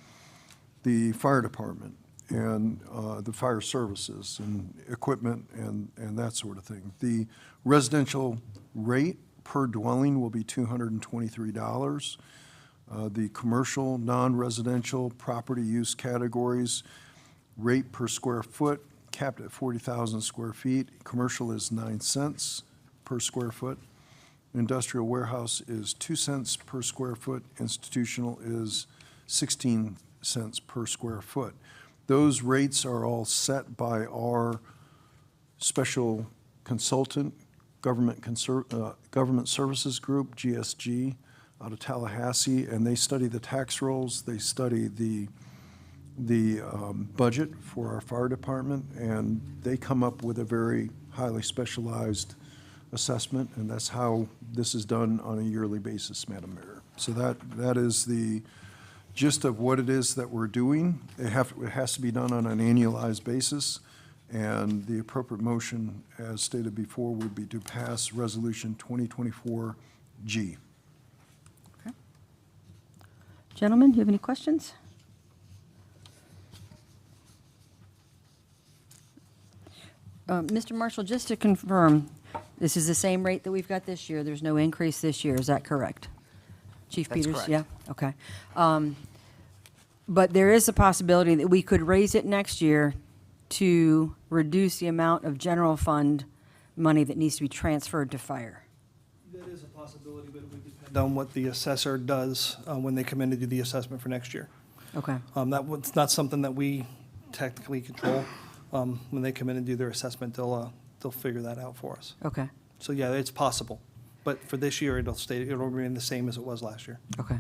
the fire department and the fire services and equipment and that sort of thing. The residential rate per dwelling will be $223. The commercial, non-residential property use categories, rate per square foot capped at 40,000 square feet. Commercial is 9 cents per square foot. Industrial warehouse is 2 cents per square foot. Institutional is 16 cents per square foot. Those rates are all set by our special consultant, Government Services Group, GSG, out of Tallahassee, and they study the tax rolls, they study the budget for our fire department, and they come up with a very highly specialized assessment, and that's how this is done on a yearly basis, Madam Mayor. So that is the gist of what it is that we're doing. It has to be done on an annualized basis, and the appropriate motion, as stated before, would be to pass Resolution 2024G. Gentlemen, do you have any questions? Mr. Marshall, just to confirm, this is the same rate that we've got this year. There's no increase this year. Is that correct? Chief That's Peters? correct. Yeah, okay. But there is a possibility that we could raise it next year to reduce the amount of general fund money that needs to be transferred to fire. That is a possibility, but it would depend on what the assessor does when they come in to do the assessment for next year. Okay, That's not something that we technically control. When they come in and do their assessment, they'll figure that out for us. okay, So yeah, it's possible. But for this year, it'll remain the same as it was last year. okay.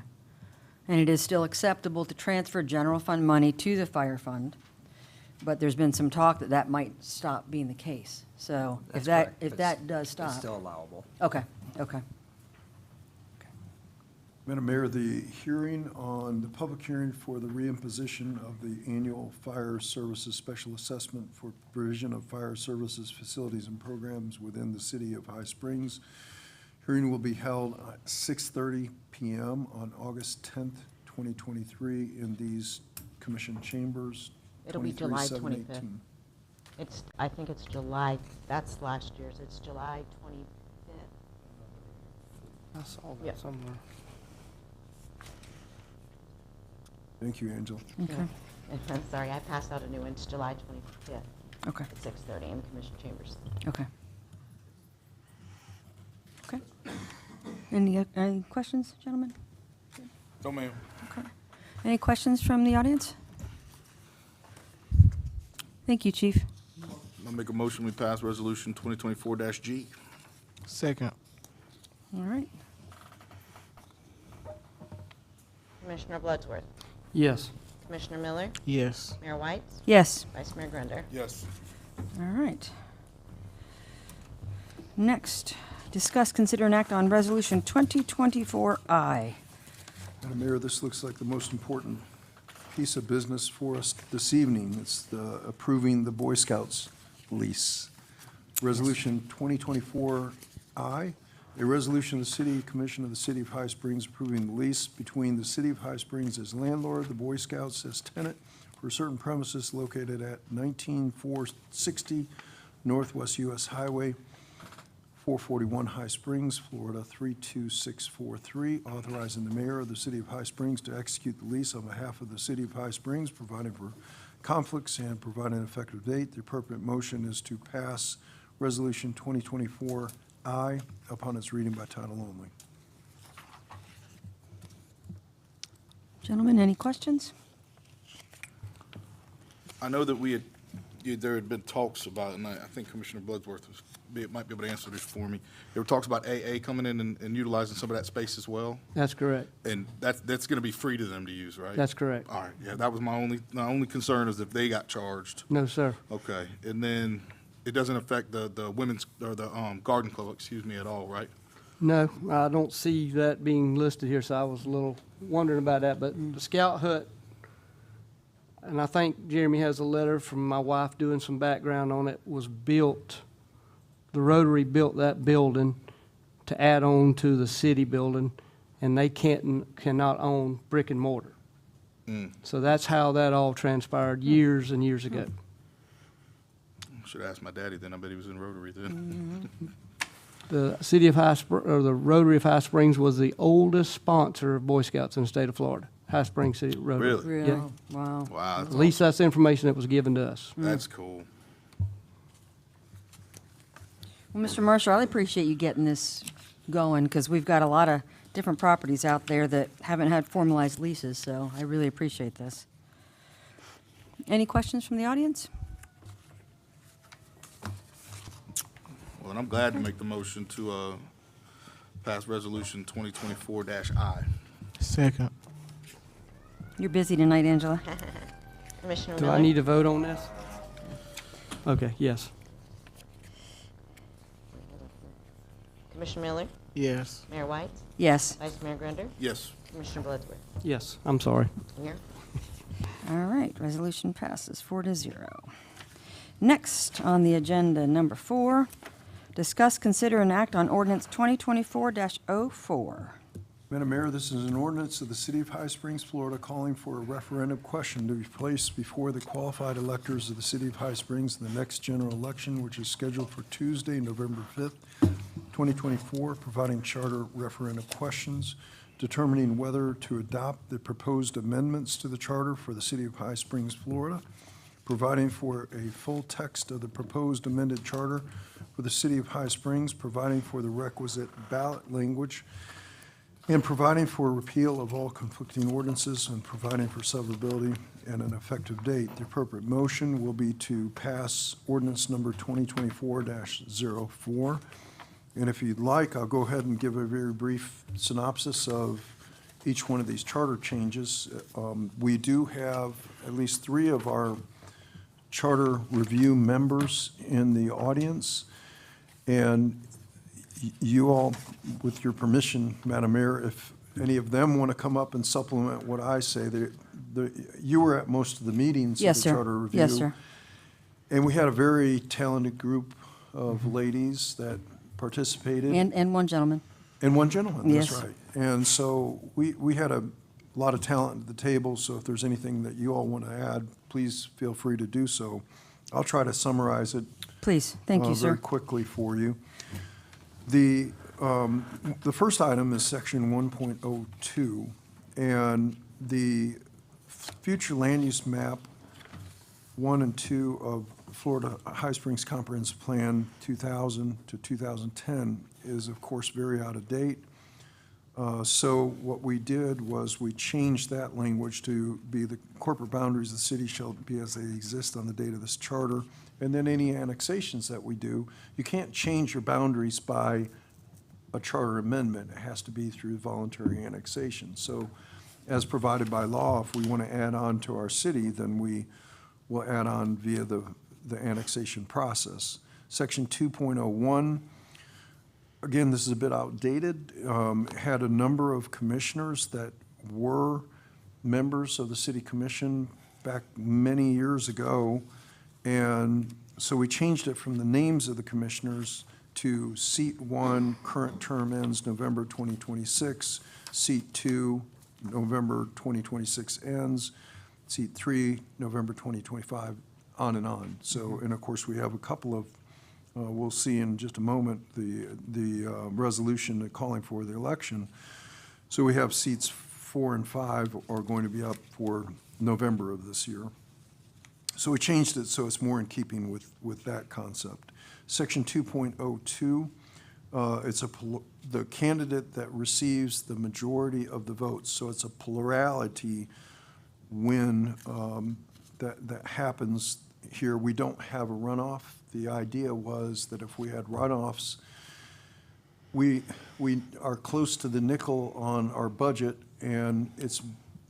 And it is still acceptable to transfer general fund money to the fire fund, but there's been some talk that that might stop being the case. So if That's that, correct. if It's- that does stop. It's still allowable. Okay, okay. Madam Mayor, the hearing on the public hearing for the reimposition of the annual fire services special assessment for provision of fire services facilities and programs within the city of High Springs. Hearing will be held at 6:30 PM on August 10th, 2023 in these commission chambers. It'll be July 23718. 25th. I think it's July, that's last year's, it's July 25th. I saw Yeah. that somewhere. Thank you, Angela. Okay, I'm sorry, I passed out a new one, it's July 25th okay, at 6:30 in the commission chambers. okay. Okay. Any questions, gentlemen? No, ma'am. Okay. Any questions from the audience? Thank you, Chief. I'll make a motion, we pass resolution 2024-G. Second. All right. Commissioner Bloodsworth, Yes. Commissioner Miller, Yes. Mayor White, Yes. Vice Mayor Grunder. Yes. All right. Next, discuss, consider, and act on Resolution 2024I. Madam Mayor, this looks like the most important piece of business for us this evening. It's the approving the Boy Scouts lease. Resolution 2024I, a resolution of the City Commission of the City of High Springs approving the lease between the City of High Springs as landlord, the Boy Scouts as tenant for certain premises located at 19460 Northwest US Highway, 441 High Springs, Florida 32643, authorizing the mayor of the City of High Springs to execute the lease on behalf of the City of High Springs, providing for conflicts and providing an effective date. The appropriate motion is to pass Resolution 2024I upon its reading by title only. Gentlemen, any questions? I know that there had been talks about, and I think Commissioner Bloodsworth might be able to answer this for me. There were talks about AA coming in and utilizing some of that space as well, That's correct. and that's going to be free to them to use, right? That's correct. All right, yeah, that was my only concern is if they got charged. No, sir. Okay, and then it doesn't affect the women's, or the garden club, excuse me, at all, right? No, I don't see that being listed here, so I was a little wondering about that. But the Scout Hut, and I think Jeremy has a letter from my wife doing some background on it, was built, the Rotary built that building to add on to the city building, and they cannot own brick and mortar. So that's how that all transpired years and years ago. Should have asked my daddy then, I bet he was in Rotary then. The city of or the Rotary of High Springs was the oldest sponsor of Boy Scouts in the state of Florida. High Springs City Rotary. Really? Yeah. Wow. Wow, At least that's the information that was given to us. that's cool. Well, Mr. Marshall, I appreciate you getting this going, because we've got a lot of different properties out there that haven't had formalized leases, so I really appreciate this. Any questions from the audience? Well, and I'm glad to make the motion to pass resolution 2024-I. Second. You're busy tonight, Angela. Commissioner Do Miller. I need to vote on this? Okay, yes. Commissioner Miller, Yes. Mayor White, Yes. Vice Mayor Grunder, Yes. Commissioner Bloodsworth. Yes, I'm sorry. Here. All right, resolution passes 4-0. Next on the agenda, number 4, discuss, consider, and act on ordinance 2024-04. Madam Mayor, this is an ordinance of the City of High Springs, Florida, calling for a referendum question to be placed before the qualified electors of the City of High Springs in the next general election, which is scheduled for Tuesday, November 5th, 2024, providing charter referendum questions, determining whether to adopt the proposed amendments to the charter for the City of High Springs, Florida, providing for a full text of the proposed amended charter for the City of High Springs, providing for the requisite ballot language, and providing for repeal of all conflicting ordinances, and providing for severability and an effective date. The appropriate motion will be to pass ordinance number 2024-04. And if you'd like, I'll go ahead and give a very brief synopsis of each one of these charter changes. We do have at least 3 of our charter review members in the audience. And you all, with your permission, Madam Mayor, if any of them want to come up and supplement what I say, you were at most of the meetings of Yes, the sir. charter review. Yes, sir. And we had a very talented group of ladies that participated. And one gentleman. And one gentleman, that's Yes. right. And so we had a lot of talent at the table, so if there's anything that you all want to add, please feel free to do so. I'll try to summarize it. Please, thank you, sir. Very quickly for you. The first item is section 1.02, and the future land use map 1 and 2 of Florida High Springs Comprehensive Plan 2000 to 2010 is, of course, very out of date. So what we did was we changed that language to be the corporate boundaries of the city shall be as they exist on the date of this charter. And then any annexations that we do, you can't change your boundaries by a charter amendment. It has to be through voluntary annexation. So as provided by law, if we want to add on to our city, then we will add on via the annexation process. Section 2.01, again, this is a bit outdated, had a number of commissioners that were members of the city commission back many years ago. And so we changed it from the names of the commissioners to seat 1, current term ends November 2026, seat 2, November 2026 ends, seat 3, November 2025, on and on. So, and of course, we have a couple of we'll see in just a moment the resolution calling for the election. So we have seats 4 and 5 are going to be up for November of this year. So we changed it so it's more in keeping with that concept. Section 2.02, it's the candidate that receives the majority of the votes. So it's a plurality win that happens here. We don't have a runoff. The idea was that if we had runoffs, we are close to the nickel on our budget, and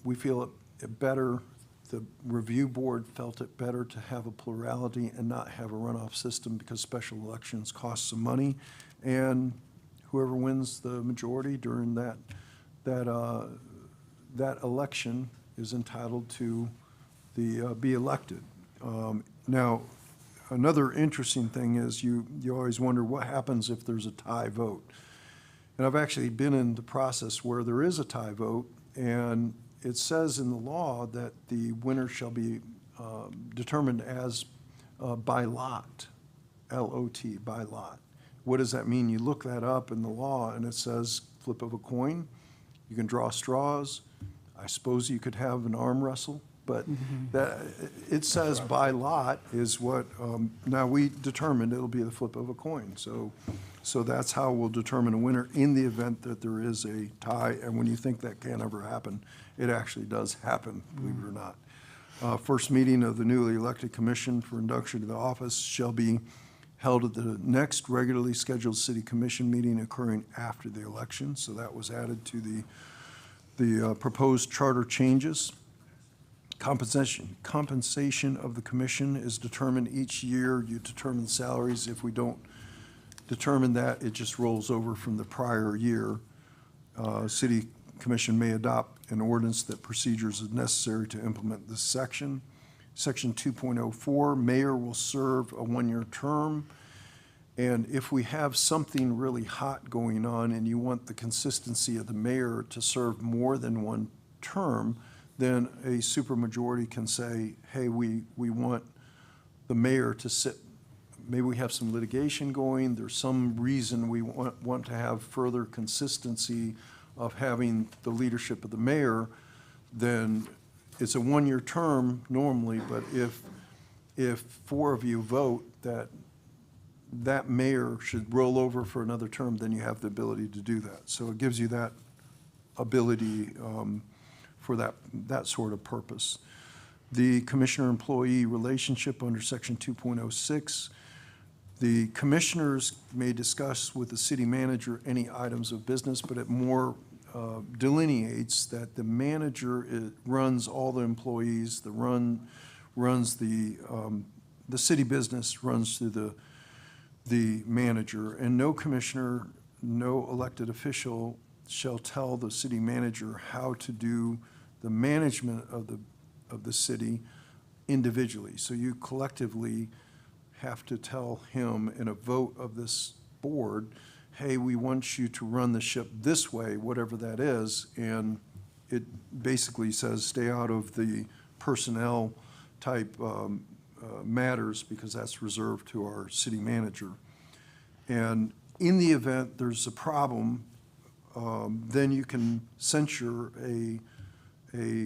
we feel it better, the review board felt it better to have a plurality and not have a runoff system because special elections cost some money, and whoever wins the majority during that election is entitled to be elected. Now, another interesting thing is you always wonder what happens if there's a tie vote. And I've actually been in the process where there is a tie vote, and it says in the law that the winner shall be determined as by lot, L-O-T, by lot. What does that mean? You look that up in the law, and it says flip of a coin. You can draw straws. I suppose you could have an arm wrestle. But that, it says by lot is what, now we determined it'll be the flip of a coin. So that's how we'll determine a winner in the event that there is a tie. And when you think that can't ever happen, it actually does happen, believe it or not. First meeting of the newly elected commission for induction to the office shall be held at the next regularly scheduled city commission meeting occurring after the election. So that was added to the proposed charter changes. Compensation of the commission is determined each year. You determine salaries. If we don't determine that, it just rolls over from the prior year. City commission may adopt an ordinance that procedures is necessary to implement this section. Section 2.04, mayor will serve a 1-year term. And if we have something really hot going on and you want the consistency of the mayor to serve more than 1 term, then a supermajority can say, hey, we want the mayor to sit, maybe we have some litigation going, there's some reason we want to have further consistency of having the leadership of the mayor, then it's a 1-year term normally, but if 4 of you vote that mayor should roll over for another term, then you have the ability to do that. So it gives you that ability for that sort of purpose. The commissioner-employee relationship under section 2.06, the commissioners may discuss with the city manager any items of business, but it more delineates that the manager runs all the employees, runs the city business runs through the manager, and no commissioner, no elected official shall tell the city manager how to do the management of the city individually. So you collectively have to tell him in a vote of this board, hey, we want you to run the ship this way, whatever that is, and it basically says stay out of the personnel type matters because that's reserved to our city manager. And in the event there's a problem, then you can censure a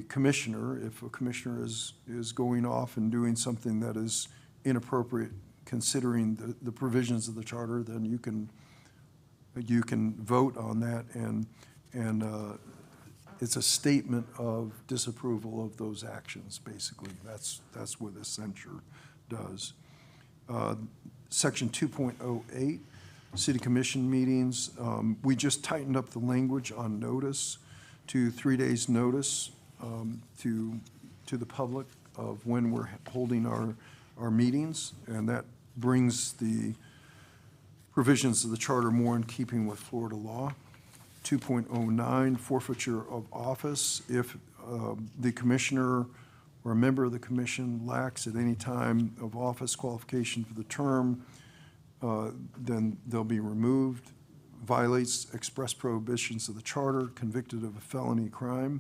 commissioner. If a commissioner is going off and doing something that is inappropriate considering the provisions of the charter, then you can vote on that, and it's a statement of disapproval of those actions, basically. That's what a censure does. Section 2.08, city commission meetings. We just tightened up the language on notice to 3 days' notice to the public of when we're holding our meetings, and that brings the provisions of the charter more in keeping with Florida law. 2.09, forfeiture of office. If the commissioner or a member of the commission lacks at any time of office qualification for the term, then they'll be removed. Violates express prohibitions of the charter, convicted of a felony crime.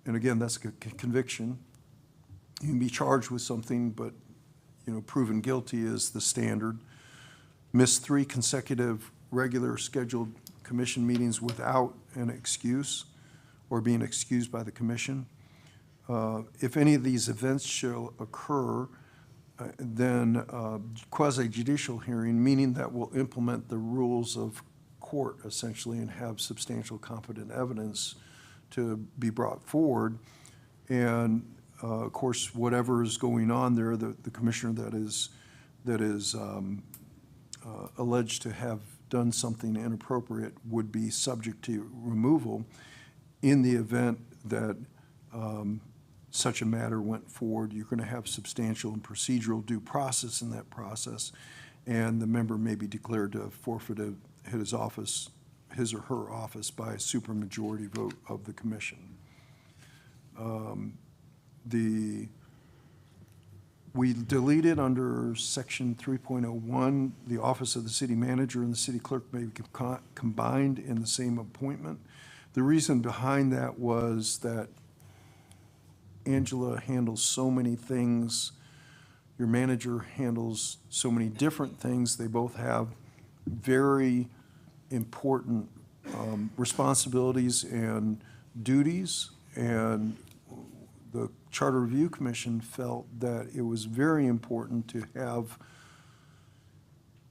And again, that's a conviction. You can be charged with something, but proven guilty is the standard. Miss 3 consecutive regular scheduled commission meetings without an excuse or being excused by the commission. If any of these events shall occur, then quasi-judicial hearing, meaning that we'll implement the rules of court essentially and have substantial competent evidence to be brought forward. And of course, whatever is going on there, the commissioner that is alleged to have done something inappropriate would be subject to removal in the event that such a matter went forward. You're going to have substantial and procedural due process in that process, and the member may be declared to have forfeited his office, his or her office, by a supermajority vote of the commission. We deleted under section 3.01, the office of the city manager and the city clerk may be combined in the same appointment. The reason behind that was that Angela handles so many things. Your manager handles so many different things. They both have very important responsibilities and duties, and the Charter Review Commission felt that it was very important to have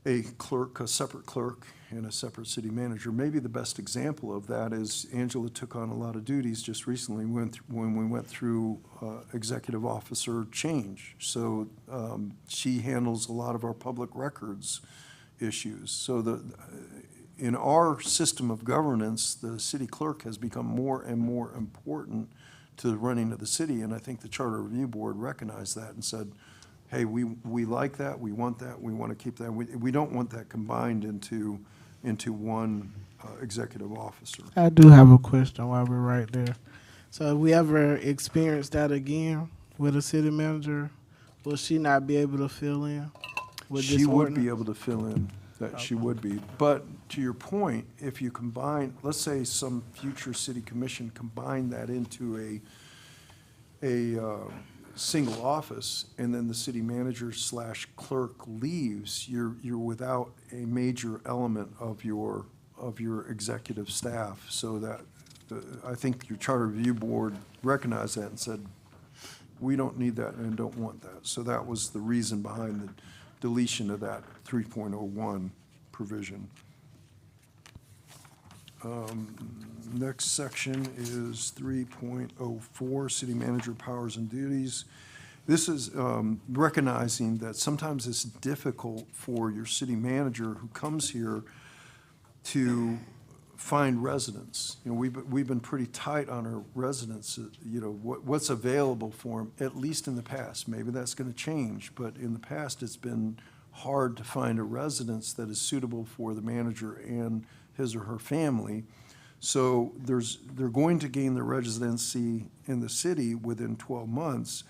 a clerk, a separate clerk, and a separate city manager. Maybe the best example of that is Angela took on a lot of duties just recently when we went through executive officer change. So she handles a lot of our public records issues. So in our system of governance, the city clerk has become more and more important to the running of the city, and I think the Charter Review Board recognized that and said, hey, we like that, we want that, we want to keep that. We don't want that combined into one executive officer. I do have a question while we're right there. So if we ever experience that again with a city manager, will she not be able to fill in with this She would ordinance? be able to fill in, that she would be. But to your point, if you combine, let's say some future city commission combined that into a single office, and then the city manager / clerk leaves, you're without a major element of your executive staff. So that, I think your Charter Review Board recognized that and said, we don't need that and don't want that. So that was the reason behind the deletion of that 3.01 provision. Next section is 3.04, city manager powers and duties. This is recognizing that sometimes it's difficult for your city manager who comes here to find residents. You know, we've been pretty tight on our residents, you know, what's available for them, at least in the past. Maybe that's going to change, but in the past, it's been hard to find a residence that is suitable for the manager and his or her family. So they're going to gain their residency in the city within 12 months,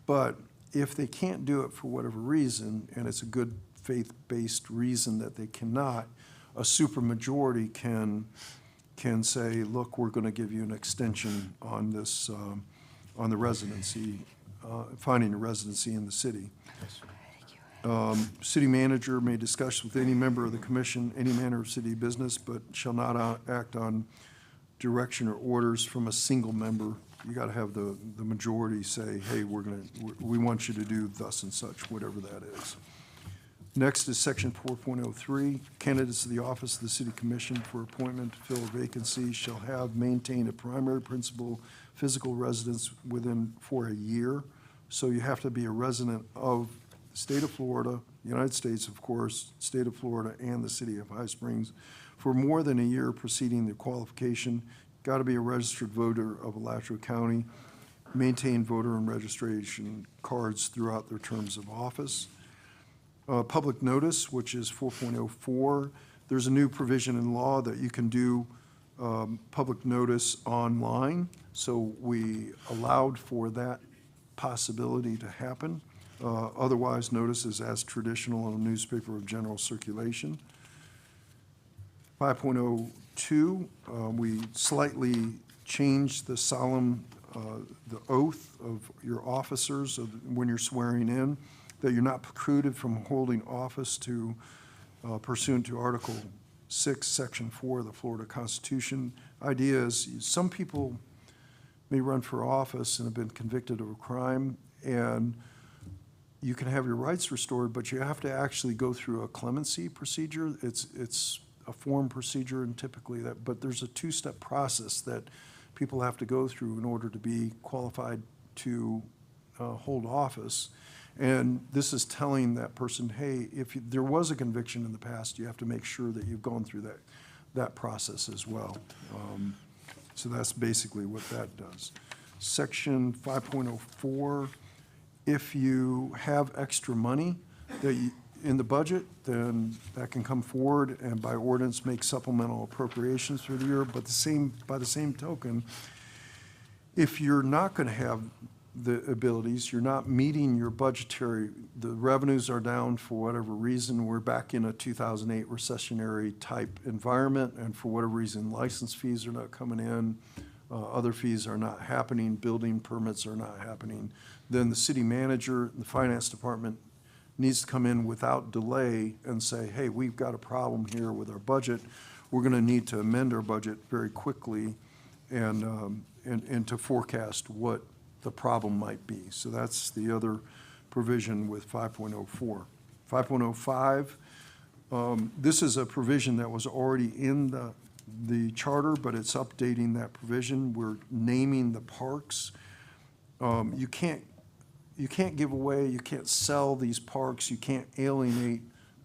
but if they can't do it for whatever reason, and it's a good faith-based reason that they cannot, a supermajority can say, look, we're going to give you an extension on this, on the residency, finding a residency in the city. City manager may discuss with any member of the commission any manner of city business, but shall not act on direction or orders from a single member. You got to have the majority say, hey, we want you to do thus and such, whatever that is. Next is section 4.03. Candidates to the office of the city commission for appointment to fill a vacancy shall have maintained a primary principal physical residence for a year. So you have to be a resident of the state of Florida, United States, of course, state of Florida, and the city of High Springs for more than a year preceding the qualification. Got to be a registered voter of Alachua County, maintain voter and registration cards throughout their terms of office. Public notice, which is 4.04, there's a new provision in law that you can do public notice online. So we allowed for that possibility to happen. Otherwise, notice is as traditional in a newspaper of general circulation. 5.02, we slightly changed the solemn, the oath of your officers when you're swearing in, that you're not precluded from holding office to pursuant to Article 6, Section 4 of the Florida Constitution. Idea is some people may run for office and have been convicted of a crime, and you can have your rights restored, but you have to actually go through a clemency procedure. It's a form procedure, and typically but there's a two-step process that people have to go through in order to be qualified to hold office. And this is telling that person, hey, if there was a conviction in the past, you have to make sure that you've gone through that process as well. So that's basically what that does. Section 5.04, if you have extra money in the budget, then that can come forward and by ordinance make supplemental appropriations for the year. But by the same token, if you're not going to have the abilities, you're not meeting your budgetary, the revenues are down for whatever reason, we're back in a 2008 recessionary type environment, and for whatever reason, license fees are not coming in, other fees are not happening, building permits are not happening, then the city manager, the finance department needs to come in without delay and say, hey, we've got a problem here with our budget. We're going to need to amend our budget very quickly and to forecast what the problem might be. So that's the other provision with 5.04. 5.05, this is a provision that was already in the charter, but it's updating that provision. We're naming the parks. You can't give away, you can't sell these parks, you can't alienate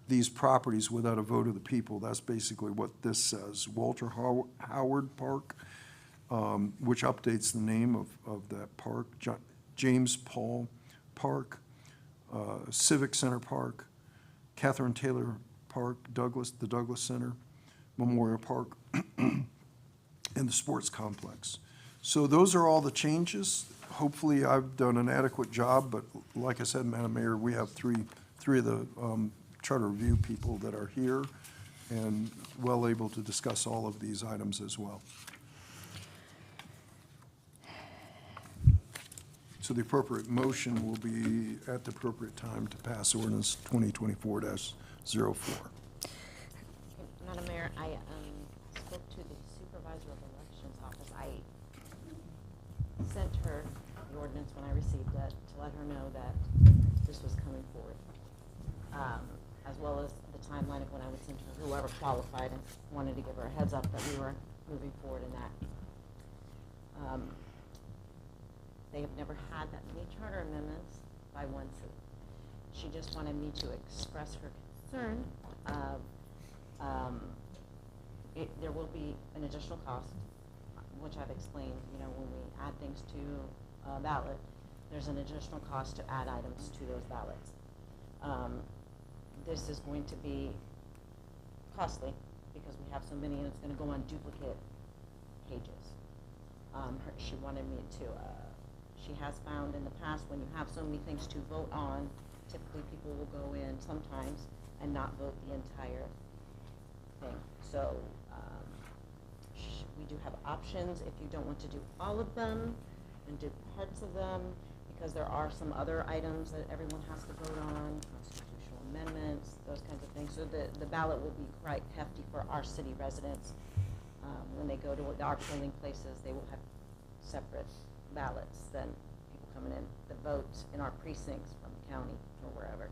these properties without a vote of the people. That's basically what this says. Walter Howard Park, which updates the name of that park, James Paul Park, Civic Center Park, Catherine Taylor Park, the Douglas Center, Memorial Park, and the sports complex. So those are all the changes. Hopefully I've done an adequate job, but like I said, Madam Mayor, we have three of the charter review people that are here and well able to discuss all of these items as well. So the appropriate motion will be at the appropriate time to pass ordinance 2024-04. Madam Mayor, I spoke to the supervisor of elections office. I sent her the ordinance when I received it to let her know that this was coming forward, as well as the timeline of when I would send her whoever qualified, and wanted to give her a heads up that we were moving forward in that. They have never had that many charter amendments by one city. She just wanted me to express her concern of there will be an additional cost, which I've explained, you know, when we add things to a ballot, there's an additional cost to add items to those ballots. This is going to be costly because we have so many and it's gonna go on duplicate pages. She wanted me to, she has found in the past when you have so many things to vote on, typically people will go in sometimes and not vote the entire thing. So we do have options if you don't want to do all of them and do parts of them, because there are some other items that everyone has to vote on, constitutional amendments, those kinds of things. So the ballot will be quite hefty for our city residents. When they go to our polling places, they will have separate ballots than people coming in to vote in our precincts from the county or wherever.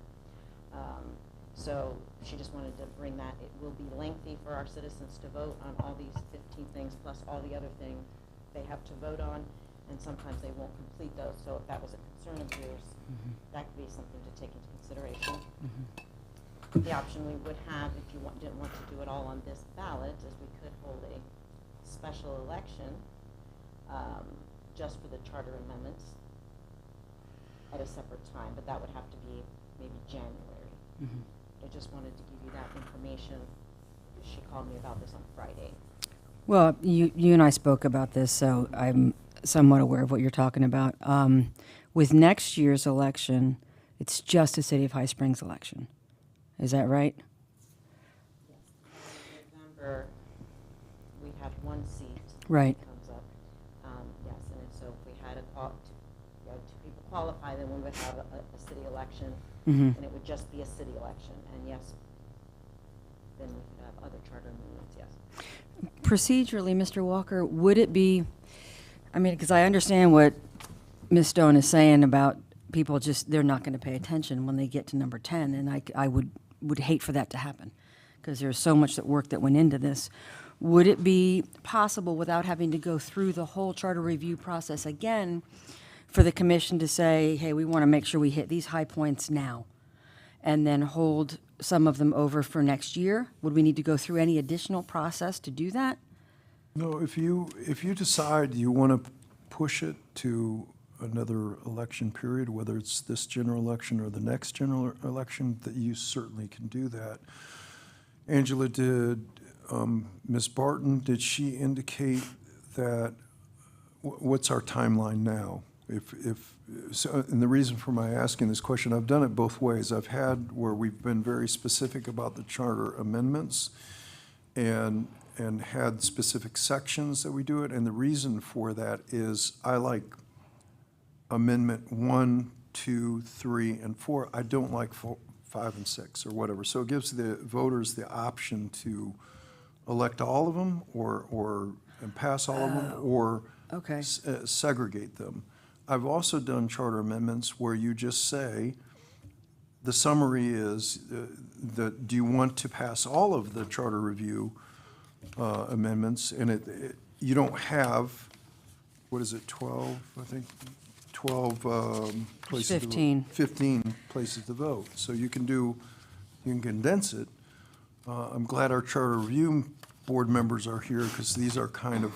So she just wanted to bring that. It will be lengthy for our citizens to vote on all these 15 things plus all the other things they have to vote on, and sometimes they won't complete those. So if that was a concern of yours, that could be something to take into consideration. The option we would have, if you didn't want to do it all on this ballot, is we could hold a special election just for the charter amendments at a separate time, but that would have to be maybe January. I just wanted to give you that information. She called me about this on Friday. Well, you and I spoke about this, so I'm somewhat aware of what you're talking about. With next year's election, it's just a City of High Springs election. Is that right? November, we have one seat. Right. That comes up. Yes, and so if we had two people qualify, then we would have a city election, and it would just be a city election. And yes, then we could have other charter amendments, yes. Procedurally, Mr. Walker, would it be, I mean, because I understand what Ms. Stone is saying about people just, they're not going to pay attention when they get to number 10, and I would hate for that to happen, because there's so much work that went into this. Would it be possible, without having to go through the whole charter review process again, for the commission to say, hey, we want to make sure we hit these high points now, and then hold some of them over for next year? Would we need to go through any additional process to do that? No, if you decide you want to push it to another election period, whether it's this general election or the next general election, that you certainly can do that. Angela, did Ms. Barton, did she indicate that, what's our timeline now? So, and the reason for my asking this question, I've done it both ways. I've had where we've been very specific about the charter amendments and had specific sections that we do it. And the reason for that is I like Amendment 1, 2, 3, and 4. I don't like 4, 5, and 6 or whatever. So it gives the voters the option to elect all of them and pass all of them or Okay. segregate them. I've also done charter amendments where you just say, the summary is, do you want to pass all of the charter review amendments? And you don't have, what is it, 12, I think, 12 places. 15. 15 places to vote. So you can condense it. I'm glad our charter review board members are here, because these are kind of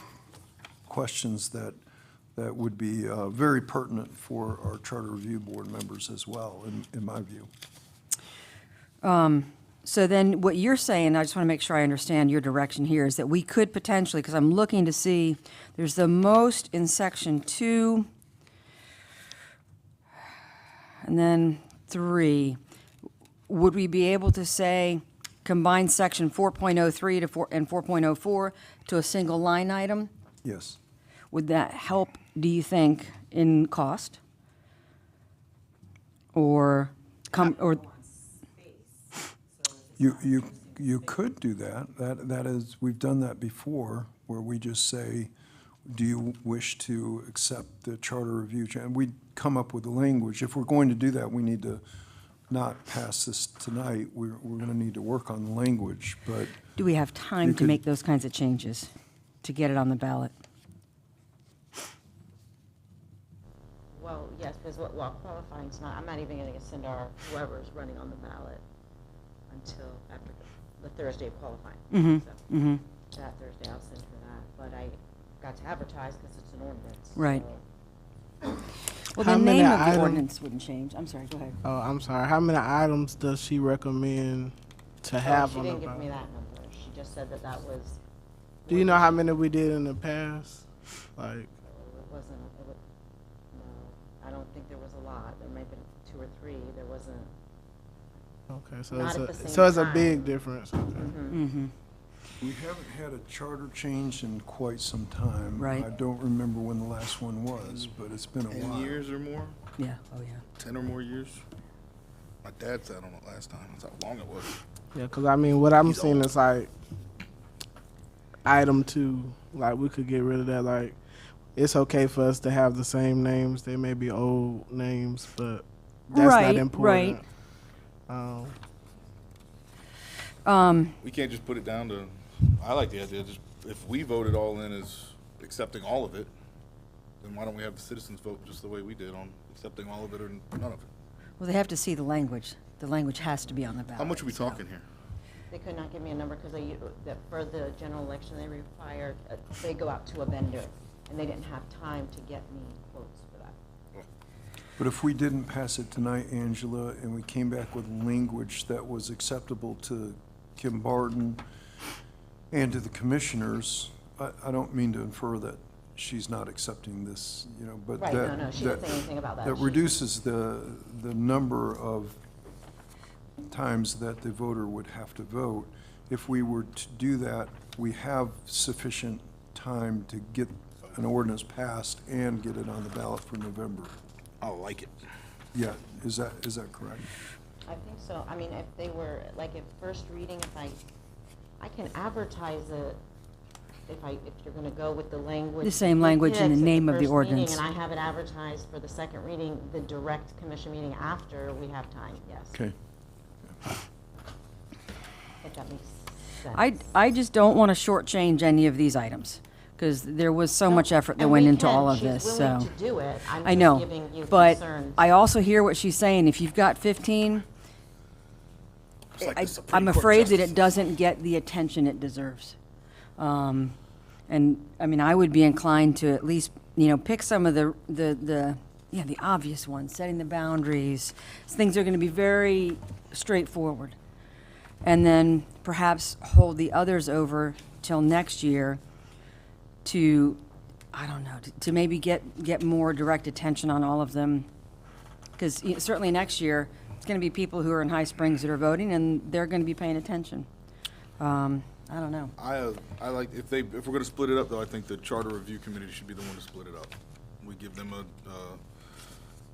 questions that would be very pertinent for our charter review board members as well, in my view. So then what you're saying, I just want to make sure I understand your direction here, is that we could potentially, because I'm looking to see, there's the most in section 2, and then 3. Would we be able to say, combine section 4.03 and 4.04 to a single line item? Yes. Would that help, do you think, in cost? Or You could do that. That is, we've done that before, where we just say, do you wish to accept the charter review? And we'd come up with the language. If we're going to do that, we need to not pass this tonight. We're going to need to work on the language, but. do we have time to make those kinds of changes to get it on the ballot? Well, yes, because while qualifying's not, I'm not even going to send our whoever's running on the ballot until after the Thursday of qualifying. So got to advertise because it's an ordinance. Right. So Well, How the many name of the item- ordinance wouldn't change. I'm sorry, go ahead. Oh, I'm sorry. How many items does she recommend to have she on the didn't give me ballot? that number. She just said that that was. Do you know how many we did in the past? Like, It wasn't, no, I don't think there was a lot. There might have been 2 or 3. There wasn't. okay, so Not it's at a the same so it's a time. big difference. Okay. Mm-hmm. We haven't had a charter change in quite some time. Right. I don't remember when the last one was, but it's been a 10 while. years or more? Yeah, oh, yeah. 10 or more years? My dad sat on it last time. That's how long it was. Yeah, because I mean, what I'm seeing is like item 2. Like, we could get rid of that. Like, it's okay for us to have the same names. They may be old names, but that's Right, not important. right. We can't just put it down to, I like the idea, just if we voted all in as accepting all of it, then why don't we have the citizens vote just the way we did on accepting all of it or none of it? Well, they have to see the language. The language has to be on the ballot. How much are we so. talking here? They could not give me a number because that for the general election, they require, they go out to a vendor, and they didn't have time to get me quotes for that. But if we didn't pass it tonight, Angela, and we came back with language that was acceptable to Kim Barton and to the commissioners, I don't mean to infer that she's not accepting this, you know, but Right, that. no, she didn't say anything about that. That She- reduces the number of times that the voter would have to vote. If we were to do that, we have sufficient time to get an ordinance passed and get it on the ballot for November. I like it. Yeah, is that correct? I think so. I mean, if they were, like, at first reading, if I can advertise it, if you're gonna go with the language. The same language in the Hicks at name of the first reading, ordinance. And I have it advertised for the second reading, the direct commission meeting after, we have time, yes. Okay. If that makes sense. I just don't want to shortchange any of these items, because there was so No, much effort that and went we into can. all of She's this, willing so. to do it. I'm I just know, giving you but concerns. I also hear what she's saying. If you've got 15, It's like the Supreme I'm Court afraid that justices. it doesn't get the attention it deserves. And, I mean, I would be inclined to at least, pick some of the obvious ones, setting the boundaries. Things are going to be very straightforward. And then perhaps hold the others over till next year to, I don't know, to maybe get more direct attention on all of them. Because certainly next year, it's going to be people who are in High Springs that are voting, and they're going to be paying attention. I don't know. I like, if we're gonna split it up, though, I think the Charter Review Committee should be the one to split it up. We give them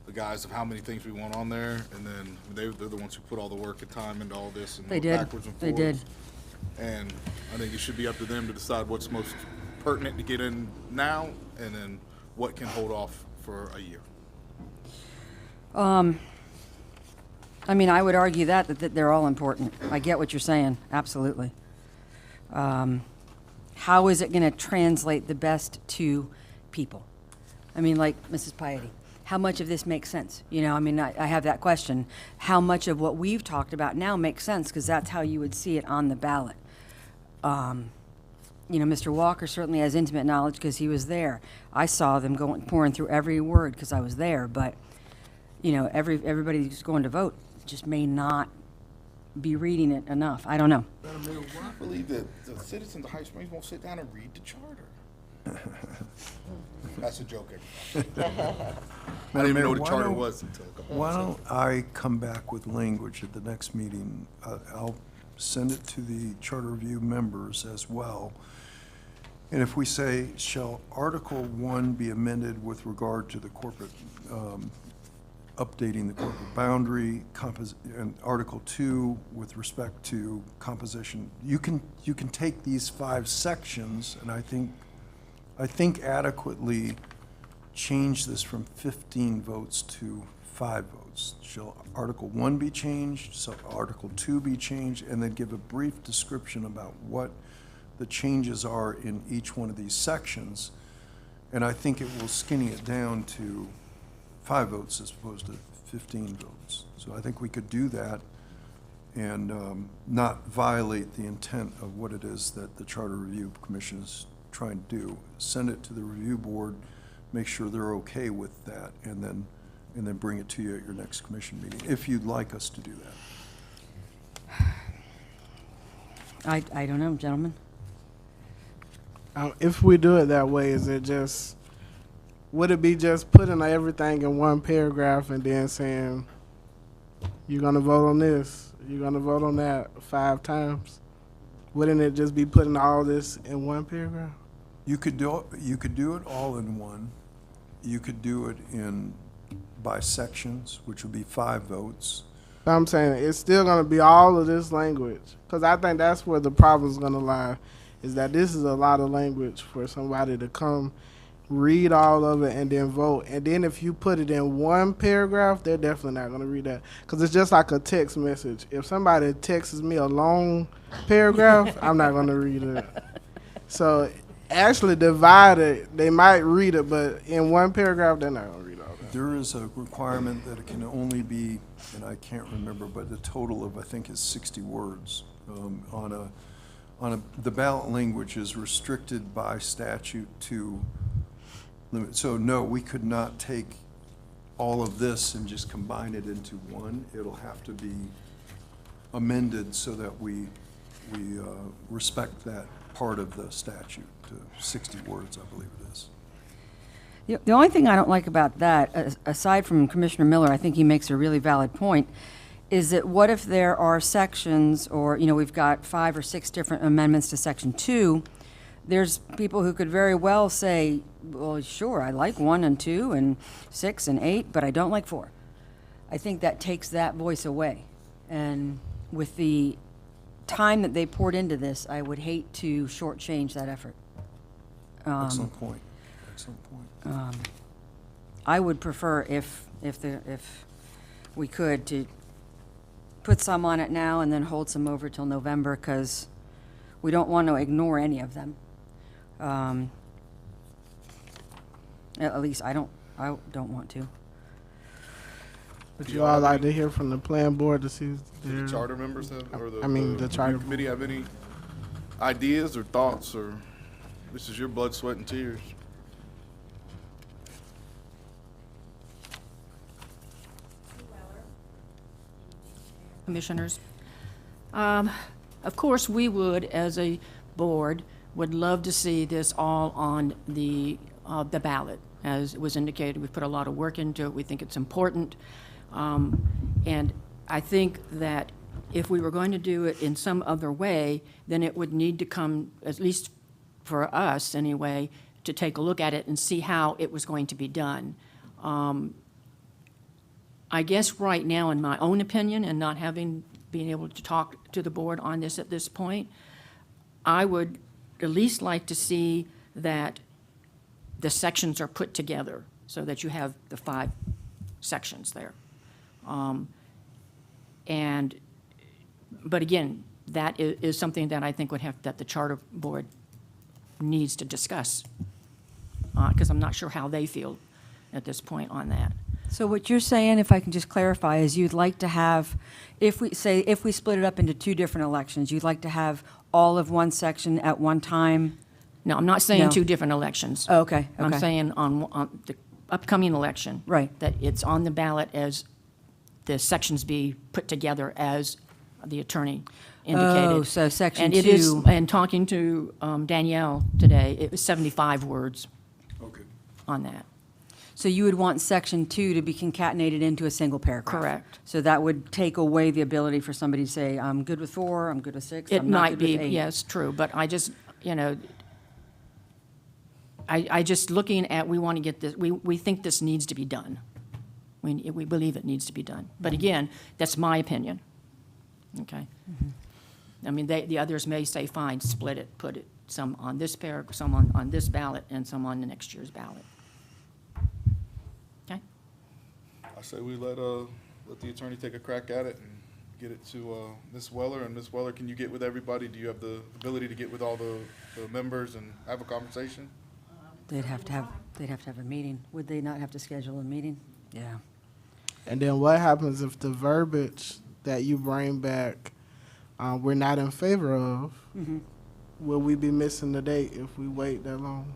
the guise of how many things we want on there, and then they're the ones who put all the work and time into all this and They work did. backwards and They forwards. did. And I think it should be up to them to decide what's most pertinent to get in now, and then what can hold off for a year. I mean, I would argue that they're all important. I get what you're saying, absolutely. How is it going to translate the best to people? I mean, like Mrs. Piety, how much of this makes sense? I mean, I have that question. How much of what we've talked about now makes sense? Because that's how you would see it on the ballot. Mr. Walker certainly has intimate knowledge because he was there. I saw them pouring through every word because I was there, but, everybody who's going to vote just may not be reading it enough. I don't know. Madam Mayor, I believe that the citizens of High Springs won't sit down and read the charter. That's a joke, everybody. I didn't even know what a Why charter don't- was until a couple Why months ago. don't I come back with language at the next meeting? I'll send it to the Charter Review members as well. And if we say, shall Article 1 be amended with regard to the corporate, updating the corporate boundary, and Article 2 with respect to composition, you can take these 5 sections, and I think adequately change this from 15 votes to 5 votes. Shall Article 1 be changed, shall Article 2 be changed, and then give a brief description about what the changes are in each one of these sections. And I think it will skinny it down to 5 votes as opposed to 15 votes. So I think we could do that and not violate the intent of what it is that the Charter Review Commission is trying to do. Send it to the review board, make sure they're okay with that, and then bring it to you at your next commission meeting, if you'd like us to do that. I don't know, gentlemen. If we do it that way, would it be just putting everything in one paragraph and then saying, you're gonna vote on this, you're gonna vote on that 5 times? Wouldn't it just be putting all this in one paragraph? You could do it all in one. You could do it by sections, which would be 5 votes. But I'm saying it's still gonna be all of this language, because I think that's where the problem's gonna lie, is that this is a lot of language for somebody to come read all of it and then vote. And then if you put it in one paragraph, they're definitely not gonna read that, because it's just like a text message. If somebody texts me a long paragraph, I'm not gonna read it. So actually divide it, they might read it, but in one paragraph, they're not gonna read all that. There is a requirement that it can only be, and I can't remember, but the total of, I think, is 60 words. The ballot language is restricted by statute to limit. So no, we could not take all of this and just combine it into one. It'll have to be amended so that we respect that part of the statute to 60 words, I believe it is. The only thing I don't like about that, aside from Commissioner Miller, I think he makes a really valid point, is that what if there are sections, or, we've got 5 or 6 different amendments to Section 2, there's people who could very well say, well, sure, I like 1 and 2 and 6 and 8, but I don't like 4. I think that takes that voice away. And with the time that they poured into this, I would hate to shortchange that effort. Excellent point. Excellent point. I would prefer if we could to put some on it now and then hold some over till November, because we don't want to ignore any of them. At least I don't want to. Would you all like to hear from the plan board to see? Do the charter members have, or the the charter committee have any ideas or thoughts, or this is your blood, sweat, and tears? Commissioners. Of course, we would, as a board, would love to see this all on the ballot. As was indicated, we've put a lot of work into it. We think it's important. And I think that if we were going to do it in some other way, then it would need to come, at least for us anyway, to take a look at it and see how it was going to be done. I guess right now, in my own opinion, and not having been able to talk to the board on this at this point, I would at least like to see that the sections are put together so that you have the 5 sections there. But again, that is something that I think that the charter board needs to discuss, because I'm not sure how they feel at this point on that. So what you're saying, if I can just clarify, is you'd like to have, if we split it up into 2 different elections, you'd like to have all of one section at one time? No, I'm not saying No. 2 different elections. Oh, okay. I'm saying on the upcoming election. Right. That it's on the ballot as the sections be put together as the attorney indicated. Oh, so section And it is, 2. and talking to Danielle today, it was 75 words Okay. on that. So you would want section 2 to be concatenated into a single paragraph? Correct. So that would take away the ability for somebody to say, I'm good with 4, I'm good with 6, It I'm not might good be, with 8. yes, true, but I just, I just looking at, we want to get this, we think this needs to be done. We believe it needs to be done. But again, that's my opinion. Okay? I mean, the others may say, fine, split it, put it, some on this some on this ballot, and some on the next year's ballot. Okay? I say we let the attorney take a crack at it and get it to Ms. Weller. And Ms. Weller, can you get with everybody? Do you have the ability to get with all the members and have a conversation? They'd have to have a meeting. Would they not have to schedule a meeting? Yeah. And then what happens if the verbiage that you bring back we're not in favor of? will we be missing the date if we wait that long?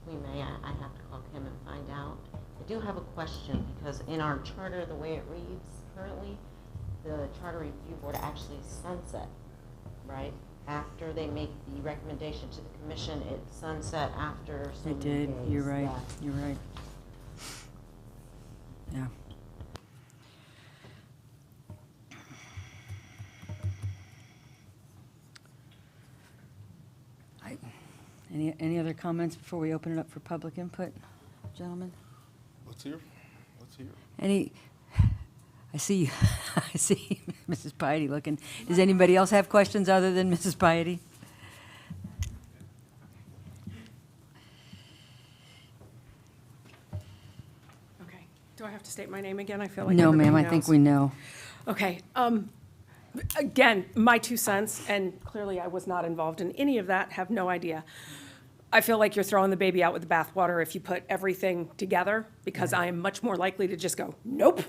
We may, I have to call Kim and find out. I do have a question, because in our charter, the way it reads currently, the Charter Review Board actually sunset, right? After they make the recommendation to the commission, it sunset after so They many did, days. you're right, Yeah. you're right. Yeah. Any other comments before we open it up for public input, gentlemen? Let's hear. Any, I see, I see Mrs. Piety looking. Does anybody else have questions other than Mrs. Piety? Okay. Do I have to state my name again? I feel like No, ma'am, everybody I think knows. we know. Okay. Again, my 2 cents, and clearly I was not involved in any of that, have no idea. I feel like you're throwing the baby out with the bathwater if you put everything together, because I am much more likely to just go, nope.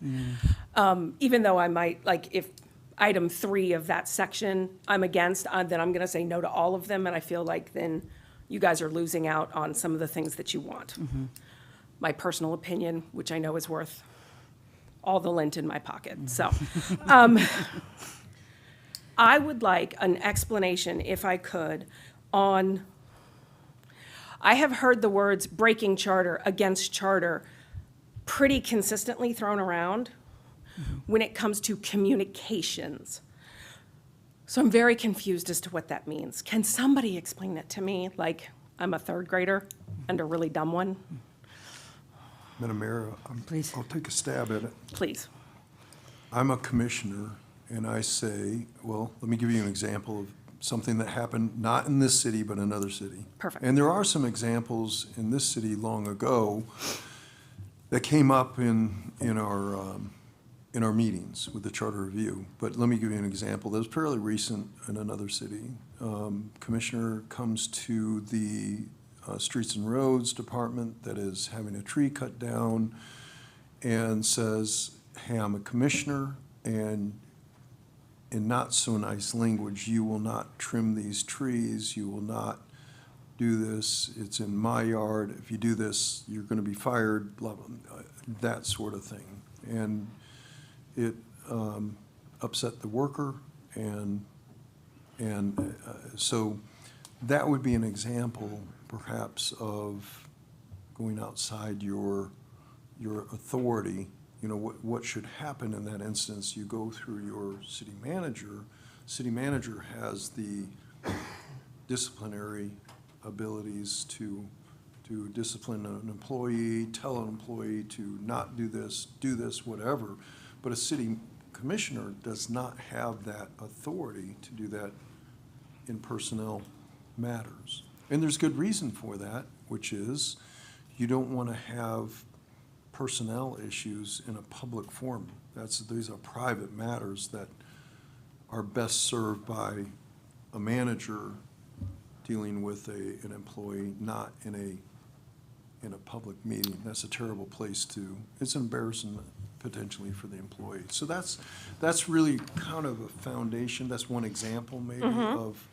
Even though I might, like, if item 3 of that section I'm against, then I'm going to say no to all of them, and I feel like then you guys are losing out on some of the things that you want. My personal opinion, which I know is worth all the lint in my pocket. So I would like an explanation, if I could, on, I have heard the words breaking charter, against charter, pretty consistently thrown around when it comes to communications. So I'm very confused as to what that means. Can somebody explain it to me? Like, I'm a 3rd grader and a really dumb one. Madam Mayor, Please. I'll take a stab at it. Please. I'm a commissioner, and I say, well, let me give you an example of something that happened not in this city, but another city. Perfect. And there are some examples in this city long ago that came up in our meetings with the Charter Review. But let me give you an example that was fairly recent in another city. Commissioner comes to the Streets and Roads Department that is having a tree cut down and says, hey, I'm a commissioner, and in not so nice language, you will not trim these trees, you will not do this, it's in my yard, if you do this, you're gonna be fired, blah, blah, that sort of thing. And it upset the worker, and so that would be an example, perhaps, of going outside your authority. You know, what should happen in that instance, you go through your city manager. City manager has the disciplinary abilities to discipline an employee, tell an employee to not do this, whatever. But a city commissioner does not have that authority to do that in personnel matters. And there's good reason for that, which is you don't want to have personnel issues in a public forum. These are private matters that are best served by a manager dealing with an employee, not in a public meeting. That's a terrible place it's an embarrassment potentially for the employee. So that's really kind of a foundation. That's one example maybe of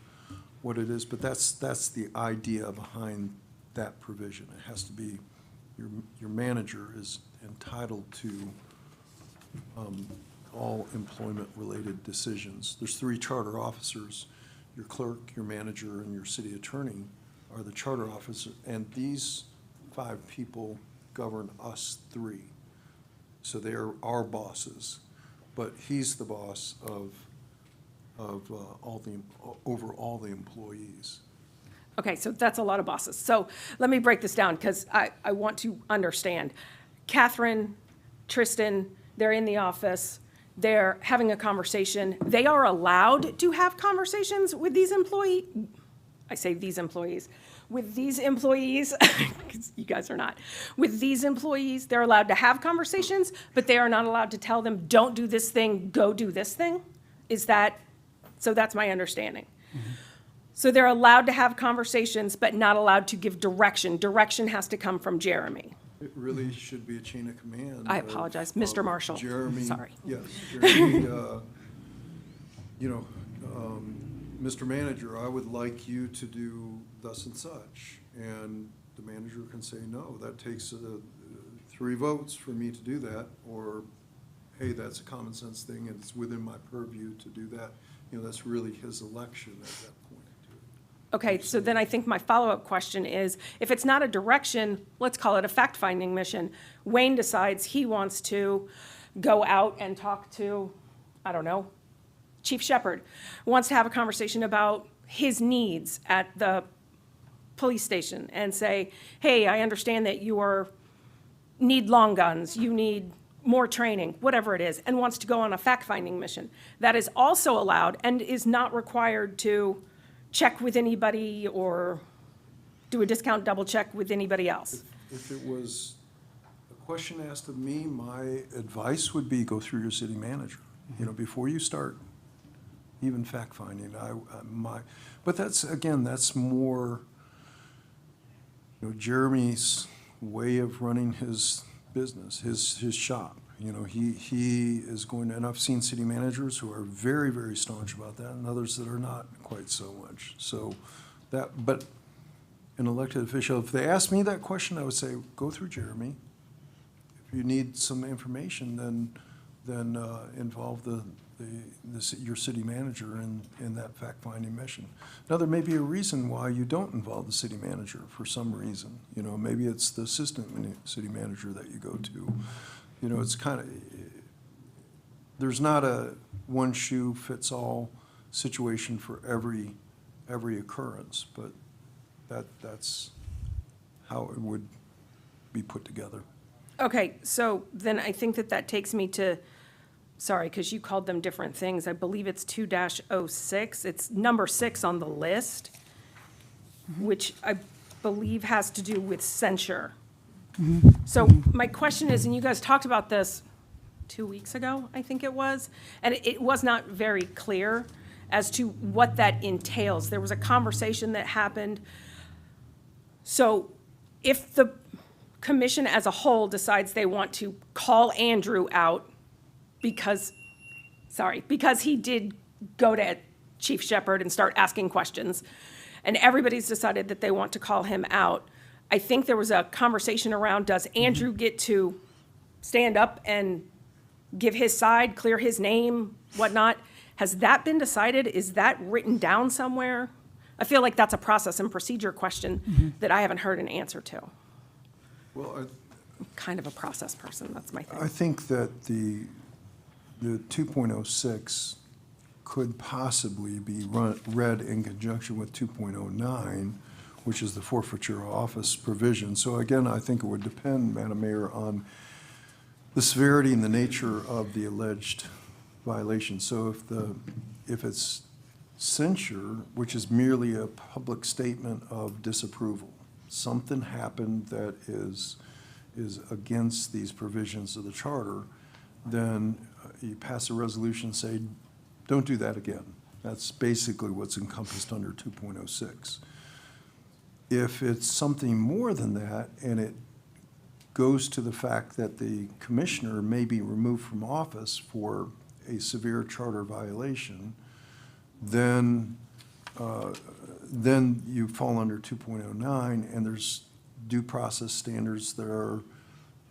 what it is, but that's the idea behind that provision. It has to be, your manager is entitled to all employment-related decisions. There's 3 charter officers. Your clerk, your manager, and your city attorney are the charter officers, and these 5 people govern us 3. So they are our bosses, but he's the boss over all the employees. Okay, so that's a lot of bosses. So let me break this down, because I want to understand. Catherine, Tristan, they're in the office, they're having a conversation. They are allowed to have conversations with these employees. I say these employees. With these employees, because you guys are not. With these employees, they're allowed to have conversations, but they are not allowed to tell them, don't do this thing, go do this thing? So that's my understanding. So they're allowed to have conversations, but not allowed to give direction. Direction has to come from Jeremy. It really should be a chain of command. I apologize, Mr. Marshall. Jeremy. Sorry. Yes, Jeremy, Mr. Manager, I would like you to do thus and such. And the manager can say, no, that takes 3 votes for me to do that, or, hey, that's a common sense thing and it's within my purview to do that. You know, that's really his election at that point. Okay, so then I think my follow-up question is, if it's not a direction, let's call it a fact-finding mission. Wayne decides he wants to go out and talk to, I don't know, Chief Shepherd, wants to have a conversation about his needs at the police station and say, hey, I understand that you need long guns, you need more training, whatever it is, and wants to go on a fact-finding mission. That is also allowed and is not required to check with anybody or do a discount double check with anybody else. If it was a question asked of me, my advice would be go through your city manager. You know, before you start even fact-finding, but that's more, you know, Jeremy's way of running his business, his shop. You know, he is going to, and I've seen city managers who are very, very staunch about that, and others that are not quite so much. So but an elected official, if they ask me that question, I would say, go through Jeremy. If you need some information, then involve your city manager in that fact-finding mission. Now, there may be a reason why you don't involve the city manager for some reason. You know, maybe it's the assistant city manager that you go to. You know, it's kind of, there's not a one-shoe-fits-all situation for every occurrence, but that's how it would be put together. Okay, so then I think that takes me to, sorry, because you called them different things. I believe it's 2-06. It's number 6 on the list, which I believe has to do with censure. So my question is, and you guys talked about this 2 weeks ago, I think it was, and it was not very clear as to what that entails. There was a conversation that happened. So if the commission as a whole decides they want to call Andrew out because he did go to Chief Shepherd and start asking questions, and everybody's decided that they want to call him out, I think there was a conversation around, does Andrew get to stand up and give his side, clear his name, whatnot? Has that been decided? Is that written down somewhere? I feel like that's a process and procedure question that I haven't heard an answer to. Well, I'm kind of a process person, that's my thing. I think that the 2.06 could possibly be read in conjunction with 2.09, which is the forfeiture office provision. So again, I think it would depend, Madam Mayor, on the severity and the nature of the alleged violation. So if it's censure, which is merely a public statement of disapproval, something happened that is against these provisions of the charter, then you pass a resolution, say, don't do that again. That's basically what's encompassed under 2.06. If it's something more than that, and it goes to the fact that the commissioner may be removed from office for a severe charter violation, then you fall under 2.09, and there's due process standards that are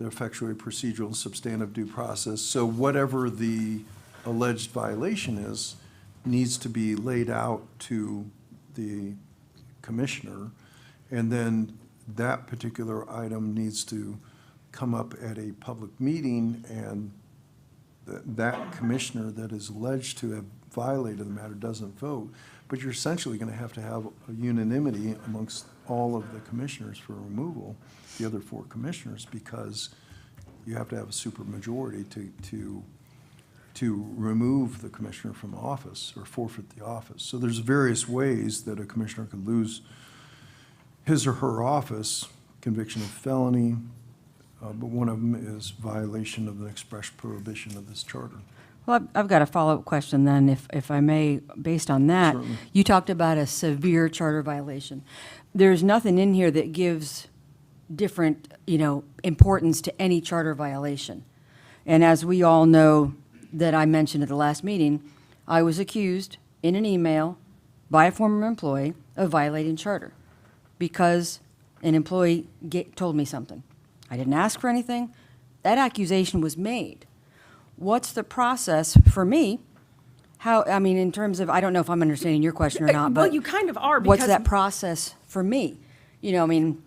effectuate procedural and substantive due process. So whatever the alleged violation is, needs to be laid out to the commissioner, and then that particular item needs to come up at a public meeting, and that commissioner that is alleged to have violated the matter doesn't vote. But you're essentially going to have a unanimity amongst all of the commissioners for removal, the other 4 commissioners, because you have to have a supermajority to remove the commissioner from office or forfeit the office. So there's various ways that a commissioner could lose his or her office, conviction of felony, but one of them is violation of the express prohibition of this charter. Well, I've got a follow-up question then, if I may, based on that. Certainly. You talked about a severe charter violation. There's nothing in here that gives different, importance to any charter violation. And as we all know, that I mentioned at the last meeting, I was accused in an email by a former employee of violating charter because an employee told me something. I didn't ask for anything. That accusation was made. What's the process for me? How, I mean, in terms of, I don't know if I'm understanding your question or not, Well, but you kind of are, what's because that process for me? You know, I mean,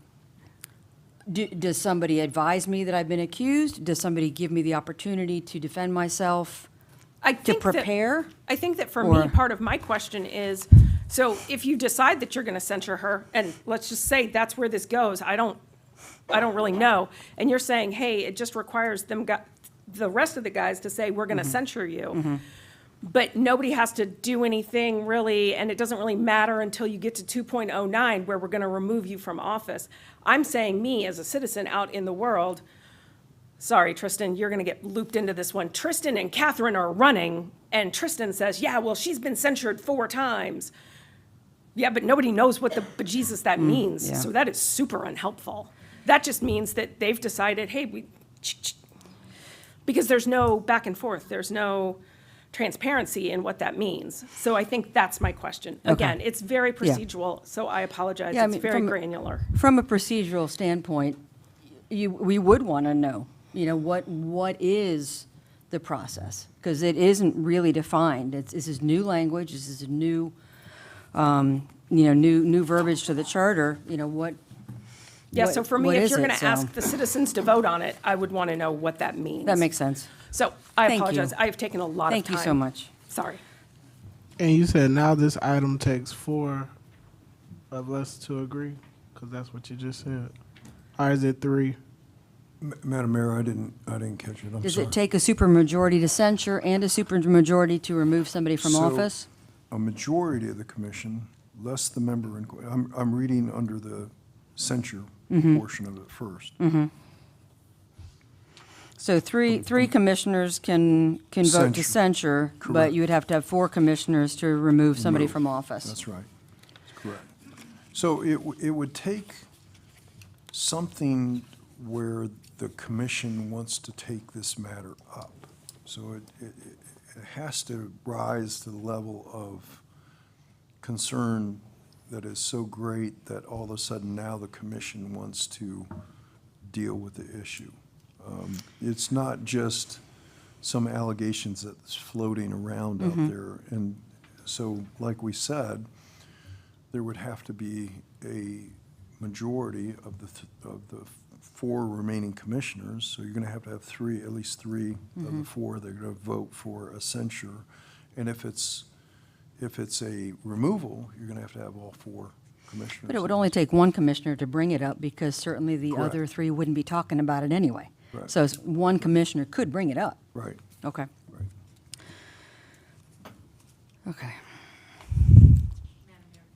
does somebody advise me that I've been accused? Does somebody give me the opportunity to defend myself? I To think that- prepare? I think that for Or- me, part of my question is, so if you decide that you're going to censure her, and let's just say that's where this goes, I don't really know, and you're saying, hey, it just requires the rest of the guys to say, we're going to censure you. But nobody has to do anything really, and it doesn't really matter until you get to 2.09, where we're going to remove you from office. I'm saying, me as a citizen out in the world, sorry, Tristan, you're going to get looped into this one. Tristan and Catherine are running, and Tristan says, yeah, well, she's been censured 4 times. Yeah, but nobody knows what the bejesus that means. yeah. So that is super unhelpful. That just means that they've decided, hey, because there's no back and forth. There's no transparency in what that means. So I think that's my question. Okay. Again, it's very Yeah. procedural, so I apologize. Yeah, I It's mean, very from- granular. From a procedural standpoint, we would want to know, you know, what is the process? Because it isn't really defined. This is new language, this is a new, new verbiage to the charter, you know, what. Yeah, what- so for me, what if is you're it? going to So- ask the citizens to vote on it, I would want to know what that means. That makes sense. So I Thank you. apologize. I have taken a lot of Thank time. you so much. Sorry. And you said now this item takes 4 of us to agree? Because that's what you just said. Or is it 3? Madam Mayor, I didn't catch it. I'm Does sorry. it take a supermajority to censure and a supermajority to remove somebody from So, office? A majority of the commission, less the member in, I'm reading under the censure Mm-hmm. portion of it first. So three commissioners can vote to Censure. censure, but Correct. you would have to have 4 commissioners to remove somebody Remove. from office. That's right. That's correct. So it would take something where the commission wants to take this matter up. So it has to rise to the level of concern that is so great that all of a sudden now the commission wants to deal with the issue. It's not just some allegations that's floating around out there. And so, like we said, there would have to be a majority of the 4 remaining commissioners. So you're going to have 3, at least 3 of the 4 that are going to vote for a censure. And if it's a removal, you're going to have all 4 commissioners. But it would only take 1 commissioner to bring it up because certainly the Correct. other 3 wouldn't be talking about it anyway. Right. So 1 commissioner could bring it up. Right, Okay. right. Okay.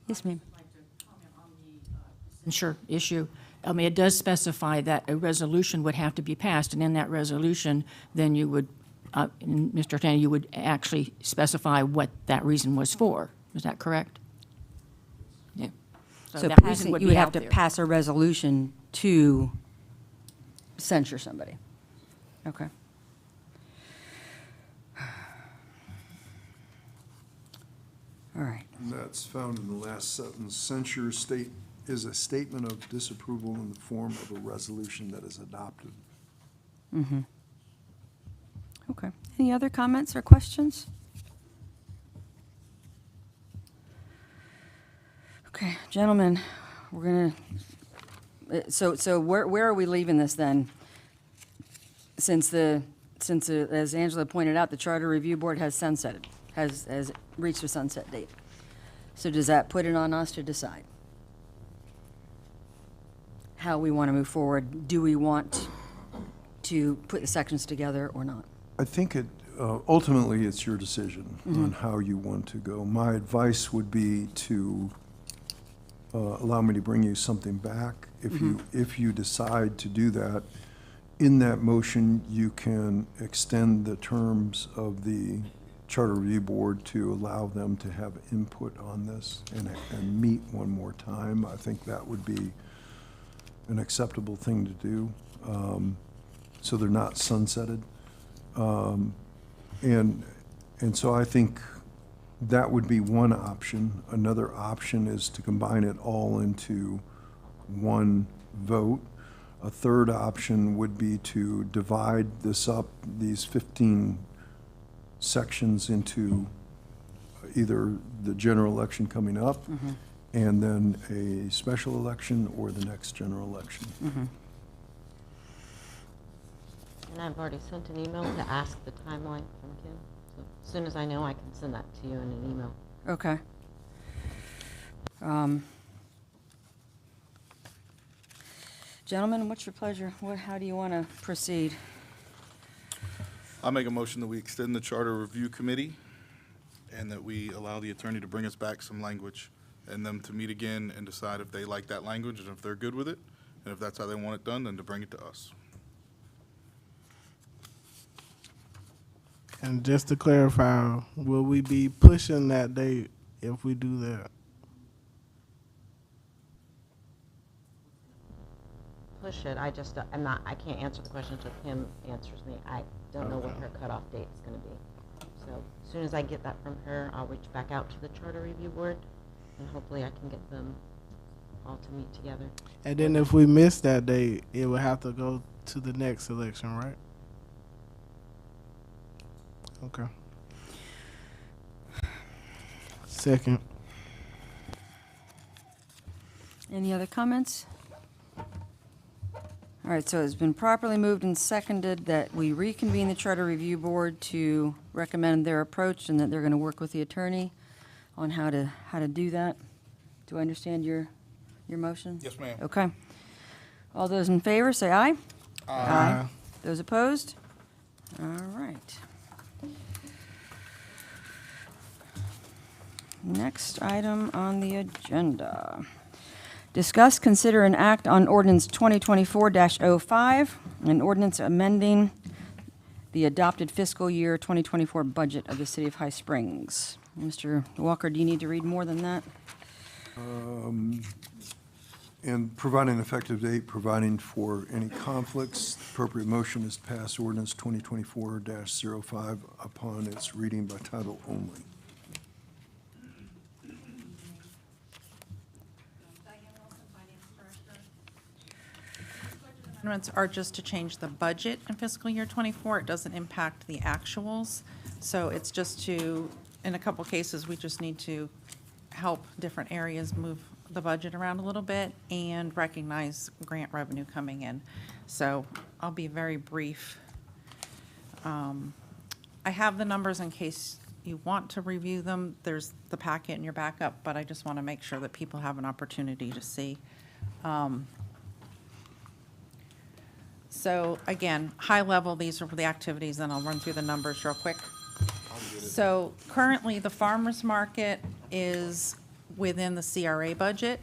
Yes, ma'am. Sure, issue. I mean, it does specify that a resolution would have to be passed, and in that resolution, then you would, Mr. Tanner, you would actually specify what that reason was for. Is that correct? Yeah. So that reason you be would have out to there. pass a resolution to censure somebody. Okay. All right. And that's found in the last sentence. Censure is a statement of disapproval in the form of a resolution that is adopted. Okay. Any other comments or questions? Okay, gentlemen, we're gonna, so where are we leaving this then? Since as Angela pointed out, the Charter Review Board has sunsetted, has reached a sunset date. So does that put it on us to decide how we want to move forward? Do we want to put the sections together or not? I think ultimately it's your decision on how you want to go. My advice would be to allow me to bring you something back. If you decide to do that, in that motion, you can extend the terms of the Charter Review Board to allow them to have input on this and meet one more time. I think that would be an acceptable thing to do, so they're not sunsetted. And so I think That would be one option. Another option is to combine it all into one vote. A third option would be to divide this up, these 15 sections, into either the general election coming up and then a special election or the next general election. And I've already sent an email to ask the timeline from Kim. So as soon as I know, I can send that to you in an email. Okay. Gentlemen, what's your pleasure? How do you want to proceed? I make a motion that we extend the Charter Review Committee and that we allow the attorney to bring us back some language and them to meet again and decide if they like that language and if they're good with it. And if that's how they want it done, then to bring it to us. And just to clarify, will we be pushing that date if we do that? Push it. I just, I can't answer the question until Kim answers me. I don't know what her cutoff date is going to be. So as soon as I get that from her, I'll reach back out to the Charter Review Board, and hopefully I can get them all to meet together. And then if we miss that date, it will have to go to the next election, right? Okay. Second. Any other comments? All right, so it's been properly moved and seconded that we reconvene the Charter Review Board to recommend their approach and that they're going to work with the attorney on how to do that. Do I understand your motion? Yes, ma'am. Okay. All those in favor, say aye. Aye. Those opposed? All right. Next item on the agenda. Discuss, consider, and act on ordinance 2024-05, an ordinance amending the adopted fiscal year 2024 budget of the City of High Springs. Mr. Walker, do you need to read more than that? And providing an effective date, providing for any conflicts. The appropriate motion is to pass ordinance 2024-05 upon its reading by title only. Amendments are just to change the budget in fiscal year '24. It doesn't impact the actuals. So it's just to, in a couple cases, we just need to help different areas move the budget around a little bit and recognize grant revenue coming in. So I'll be very brief. I have the numbers in case you want to review them. There's the packet in your backup, but I just want to make sure that people have an opportunity to see. So again, high level, these are the activities, and I'll run through the numbers real quick. So currently, the farmer's market is within the CRA budget,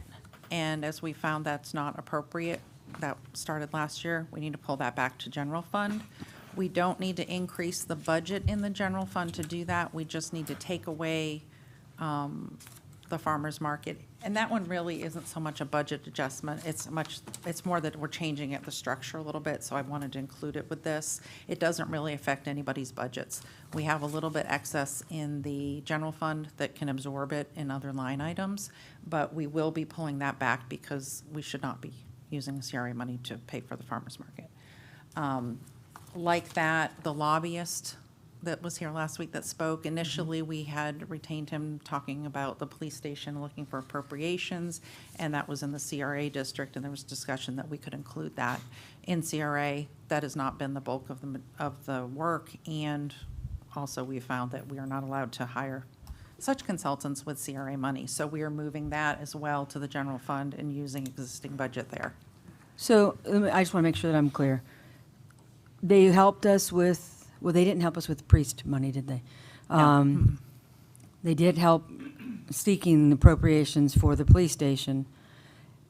and as we found that's not appropriate, that started last year, we need to pull that back to general fund. We don't need to increase the budget in the general fund to do that. We just need to take away the farmer's market. And that one really isn't so much a budget adjustment. It's more that we're changing the structure a little bit, so I wanted to include it with this. It doesn't really affect anybody's budgets. We have a little bit excess in the general fund that can absorb it in other line items, but we will be pulling that back because we should not be using the CRA money to pay for the farmer's market. Like that, the lobbyist that was here last week that spoke, initially we had retained him talking about the police station looking for appropriations, and that was in the CRA district, and there was discussion that we could include that in CRA. That has not been the bulk of the work, and also we found that we are not allowed to hire such consultants with CRA money. So we are moving that as well to the general fund and using existing budget there. So I just want to make sure that I'm clear. They helped us with, well, they didn't help us with priest money, did they? They did help seeking appropriations for the police station.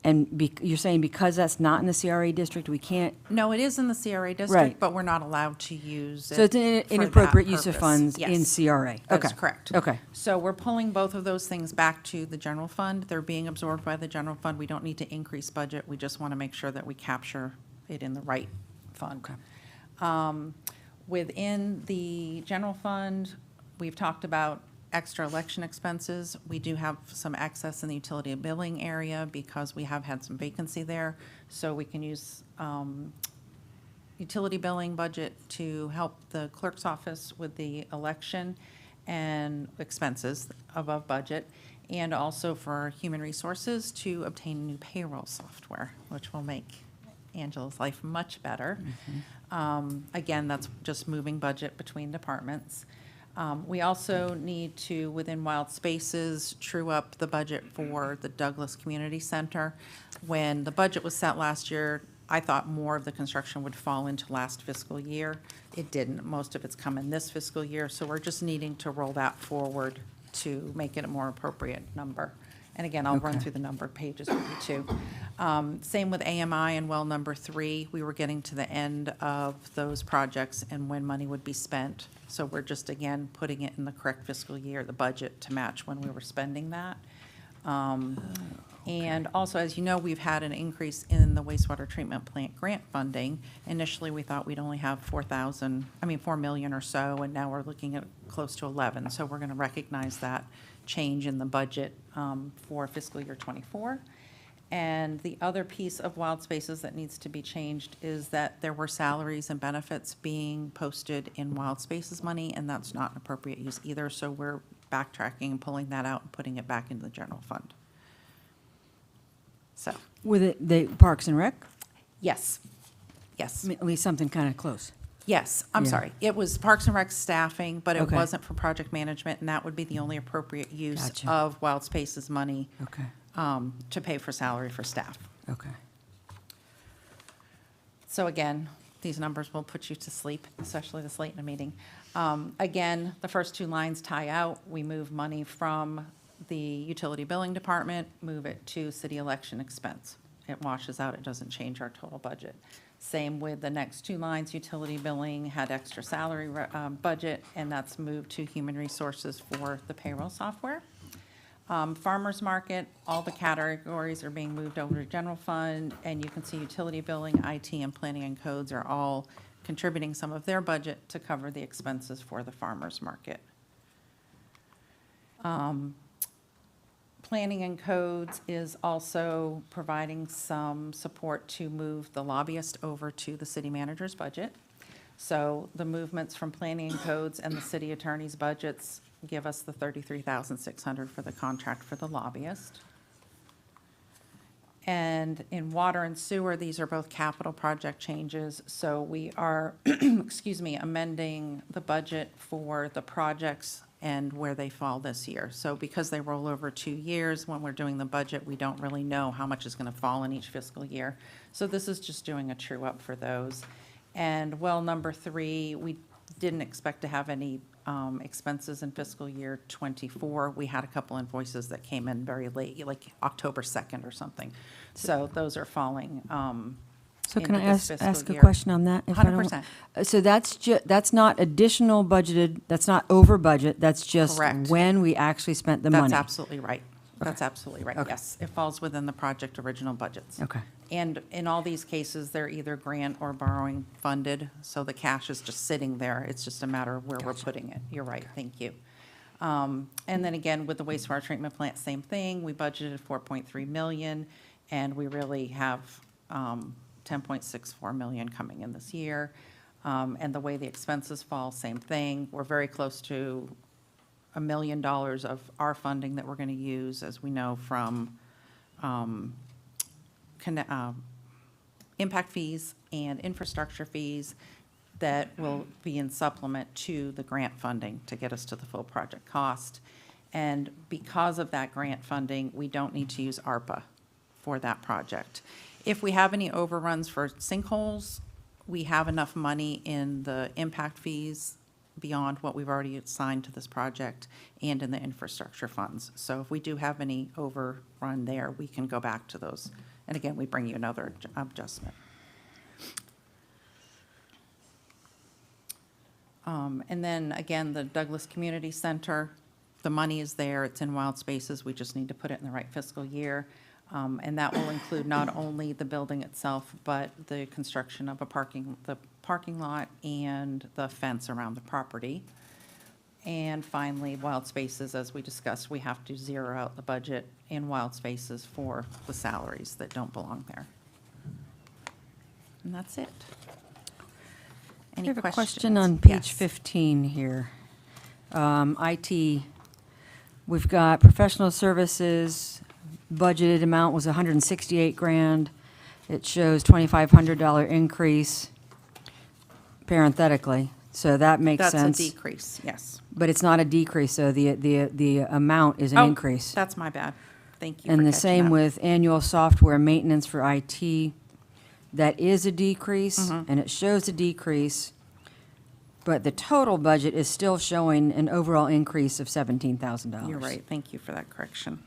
And you're saying because that's not in the CRA district, we can't? No, it is in the CRA district, Right. but we're not allowed to use it. So it's an for inappropriate that use of purpose. funds in Yes. CRA? That's Okay. correct. Okay. So we're pulling both of those things back to the general fund. They're being absorbed by the general fund. We don't need to increase budget. We just want to make sure that we capture it in the right fund. Within the general fund, we've talked about extra election expenses, we do have some excess in the utility billing area because we have had some vacancy there. So we can use utility billing budget to help the clerk's office with the election and expenses above budget, and also for human resources to obtain new payroll software, which will make Angela's life much better. Again, that's just moving budget between departments. We also need to, within Wild Spaces, true up the budget for the Douglas Community Center. When the budget was set last year, I thought more of the construction would fall into last fiscal year. It didn't. Most of it's come in this fiscal year, so we're just needing to roll that forward to make it a more appropriate number. And again, I'll run through the number of pages with you too. Same with AMI and well number 3. We were getting to the end of those projects and when money would be spent. So we're just, again, putting it in the correct fiscal year, the budget, to match when we were spending that. And also, as you know, we've had an increase in the wastewater treatment plant grant funding. Initially, we thought we'd only have 4 million or so, and now we're looking at close to 11. So we're going to recognize that change in the budget for fiscal year '24. And the other piece of Wild Spaces that needs to be changed is that there were salaries and benefits being posted in Wild Spaces money, and that's not an appropriate use either. So we're backtracking and pulling that out and putting it back into the general fund. So, With it, the Parks and Rec? yes, yes. At least something kind of close. Yes, I'm Yeah. sorry. It was Parks and Rec staffing, but it Okay. wasn't for project management, and that would be the only appropriate use Gotcha. of Wild Spaces money Okay, to pay for salary for staff. okay. So again, these numbers will put you to sleep, especially this late in a meeting. Again, the first 2 lines tie out. We move money from the utility billing department, move it to city election expense. It washes out, it doesn't change our total budget. Same with the next 2 lines, utility billing had extra salary budget, and that's moved to human resources for the payroll software. Farmers market, all the categories are being moved over to general fund, and you can see utility billing, IT, and planning and codes are all contributing some of their budget to cover the expenses for the farmers market. Planning and codes is also providing some support to move the lobbyist over to the city manager's budget. So the movements from planning and codes and the city attorney's budgets give us the $33,600 for the contract for the lobbyist. And in water and sewer, these are both capital project changes. So we are, excuse me, amending the budget for the projects and where they fall this year. So because they roll over 2 years, when we're doing the budget, we don't really know how much is going to fall in each fiscal year. So this is just doing a true up for those. And well, number 3, we didn't expect to have any expenses in fiscal year '24. We had a couple invoices that came in very late, like October 2nd or something. So those are falling So can I into this ask fiscal a year. question on that? if I don't- 100%. So that's not additional budgeted, that's not over budget, that's just Correct. when we actually spent the money? That's absolutely right. That's absolutely right, Okay. yes. It falls within the project original budgets. Okay. And in all these cases, they're either grant or borrowing funded, so the cash is just sitting there. It's just a matter of where we're putting it. You're right, thank you. And then again, with the wastewater treatment plant, same thing. We budgeted 4.3 million, and we really have 10.64 million coming in this year. And the way the expenses fall, same thing. We're very close to $1 million of our funding that we're going to use, as we know, from impact fees and infrastructure fees that will be in supplement to the grant funding to get us to the full project cost. And because of that grant funding, we don't need to use ARPA for that project. If we have any overruns for sinkholes, we have enough money in the impact fees beyond what we've already assigned to this project and in the infrastructure funds. So if we do have any overrun there, we can go back to those. And again, we bring you another adjustment. And then again, the Douglas Community Center, the money is there, it's in Wild Spaces, we just need to put it in the right fiscal year. And that will include not only the building itself, but the construction of the parking lot and the fence around the property. And finally, Wild Spaces, as we discussed, we have to zero out the budget in Wild Spaces for the salaries that don't belong there. And that's it. I Any have a questions? question on page Yes. 15 here. IT, we've got professional services, budgeted amount was 168 grand. It shows $2,500 increase parenthetically, so that makes sense. That's a decrease, yes. But it's not a decrease, so the amount is an Oh, increase. That's my bad. Thank you for And the catching same that. with annual software maintenance for IT. That is a decrease, Mm-hmm. and it shows a decrease, but the total budget is still showing an overall increase of $17,000. You're right, thank you for that correction.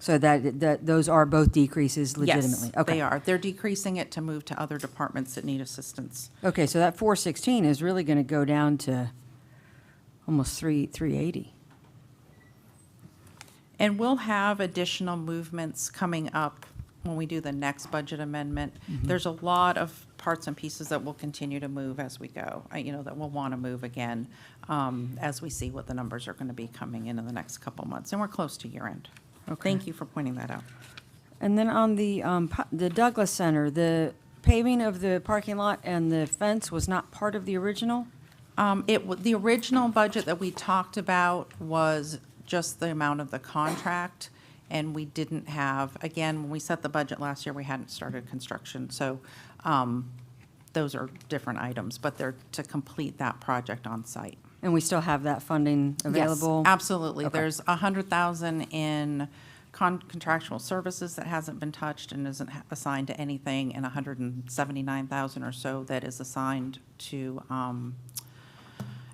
So that those are both decreases legitimately? Yes, Okay. they are. They're decreasing it to move to other departments that need assistance. Okay, so that 416 is really going to go down to almost 380. And we'll have additional movements coming up when we do the next budget amendment. There's a lot of parts and pieces that will continue to move as we go, that we'll want to move again as we see what the numbers are going to be coming in the next couple months. And we're close to year end. Okay. Thank you for pointing that out. And then on the Douglas Center, the paving of the parking lot and the fence was not part of the original? The original budget that we talked about was just the amount of the contract, and we didn't have, again, when we set the budget last year, we hadn't started construction, so those are different items, but they're to complete that project on site. And we still have that funding available? Yes, absolutely. Okay. There's $100,000 in contractual services that hasn't been touched and isn't assigned to anything, and $179,000 or so that is assigned to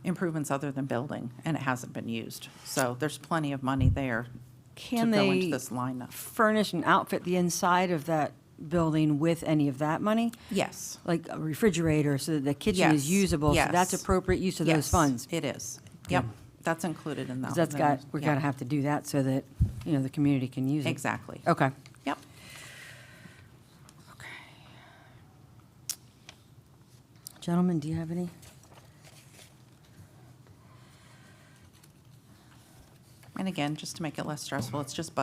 improvements other than building, and it hasn't been used. So there's plenty of money there to Can go into they this lineup. furnish and outfit the inside of that building with any of that money? Yes. Like a refrigerator, so that the kitchen is Yes, usable? So that's yes. appropriate use of those Yes, funds? it is. Yep, that's included in that. 'Cause that's we're yeah. going to have to do that so that, the community can use it. Exactly. Okay. Yep. Gentlemen, do you have any? And again, just to make it less stressful, it's just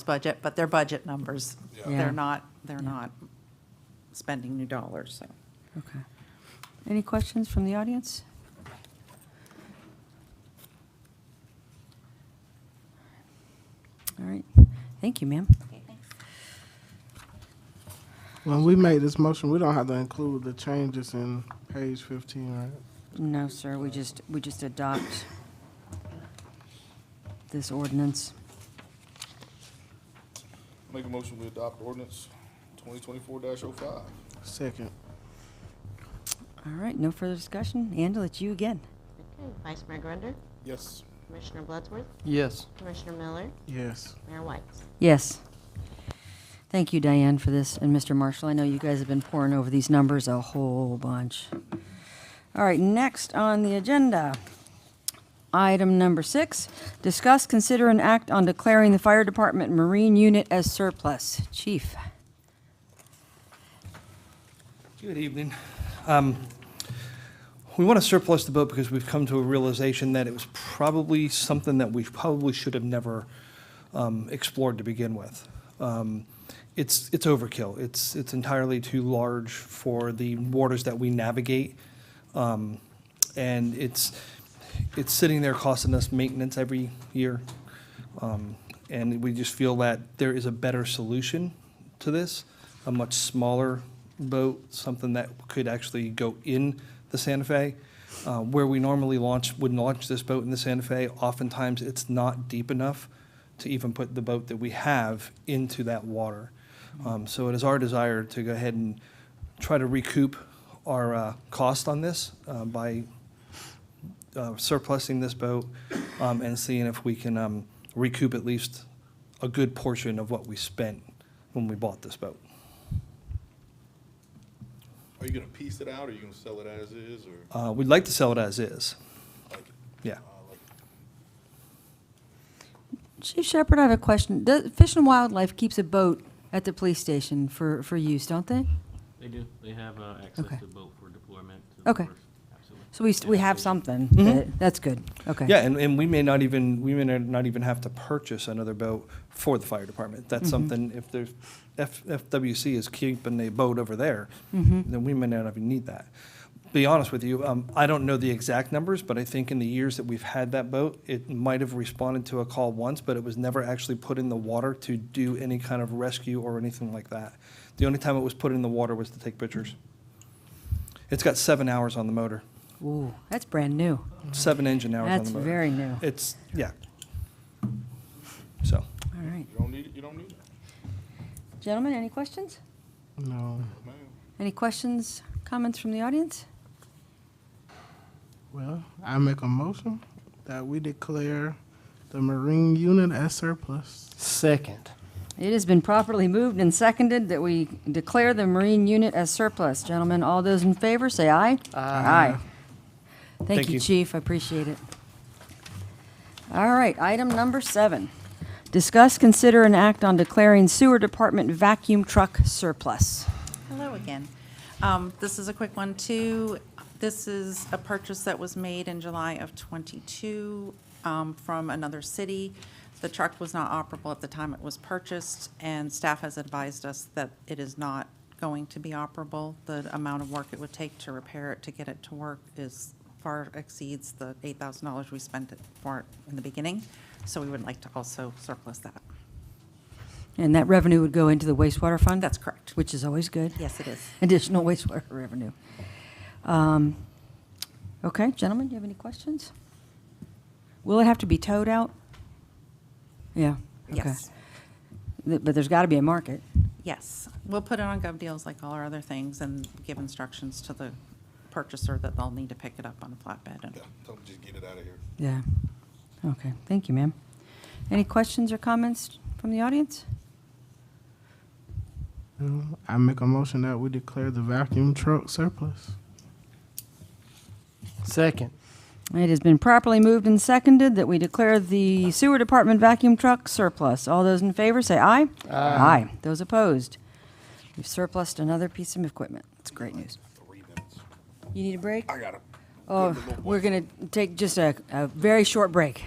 budget, but they're budget numbers. Yeah. They're not spending new dollars, so. Okay. Any questions from the audience? All right. Thank you, ma'am. When we made this motion, we don't have to include the changes in page 15, right? No, sir, we just adopt this ordinance. Make a motion, we adopt ordinance 2024-05. Second. All right, no further discussion. Angela, it's you again. Okay, Vice Mayor Grunder, Yes. Commissioner Bloodsworth, Yes. Commissioner Miller, Yes. Mayor White. Yes. Thank you, Diane, for this, and Mr. Marshall. I know you guys have been pouring over these numbers a whole bunch. All right, next on the agenda, item number 6, discuss, consider, and act on declaring the fire department marine unit as surplus. Chief. Good evening. We want to surplus the boat because we've come to a realization that it was probably something that we probably should have never explored to begin with. It's overkill. It's entirely too large for the waters that we navigate, and it's sitting there costing us maintenance every year. And we just feel that there is a better solution to this, a much smaller boat, something that could actually go in the Santa Fe. Where we normally would launch this boat in the Santa Fe, oftentimes it's not deep enough to even put the boat that we have into that water. So it is our desire to go ahead and try to recoup our cost on this by surplusing this boat and seeing if we can recoup at least a good portion of what we spent when we bought this boat. Are you gonna piece it out, or are you gonna sell it as is, or? We'd like to sell it as is. Yeah. Chief Shepherd, I have a question. Fish and Wildlife keeps a boat at the police station for use, don't they? They do. They have access Okay. to boat for deployment. to the Okay. force. Absolutely. So we have something. That's good. Okay. Yeah, and we may not even have to purchase another boat for the fire department. That's something, if there's, FWC is keeping a boat over there, then we may not even need that. Be honest with you, I don't know the exact numbers, but I think in the years that we've had that boat, it might have responded to a call once, but it was never actually put in the water to do any kind of rescue or anything like that. The only time it was put in the water was to take pictures. It's got 7 hours on the motor, Ooh, that's brand new. 7 engine hours on That's the motor. very new. It's, yeah. So. All right. You don't need it, you don't need it. Gentlemen, any questions? No. Any questions, comments from the audience? Well, I make a motion that we declare the Marine unit as surplus. Second. It has been properly moved and seconded that we declare the Marine unit as surplus. Gentlemen, all those in favor, say aye. Aye. Thank Thank you, you. Chief. I appreciate it. All right, item number 7. Discuss, consider, and act on declaring sewer department vacuum truck surplus. Hello again. This is a quick one, too. This is a purchase that was made in July of '22 from another city. The truck was not operable at the time it was purchased, and staff has advised us that it is not going to be operable. The amount of work it would take to repair it, to get it to work, is far exceeds the $8,000 we spent for it in the beginning. So we would like to also surplus that. And that revenue would go into the wastewater fund? That's correct. Which is always good. Yes, it is. Additional wastewater revenue. Okay, gentlemen, do you have any questions? Will it have to be towed out? Yeah. Okay. Yes. But there's got to be a market. Yes, we'll put it on GovDeals like all our other things and give instructions to the purchaser that they'll need to pick it up on a flatbed. And Yeah, tell them just get it out of here. Yeah. Okay, thank you, ma'am. Any questions or comments from the audience? I make a motion that we declare the vacuum truck surplus. Second. It has been properly moved and seconded that we declare the sewer department vacuum truck surplus. All those in favor say aye. Aye. Those opposed? We've surplused another piece of equipment. That's great news. 3 minutes. You need a break? I got it. Oh, we're going to take just a very short break.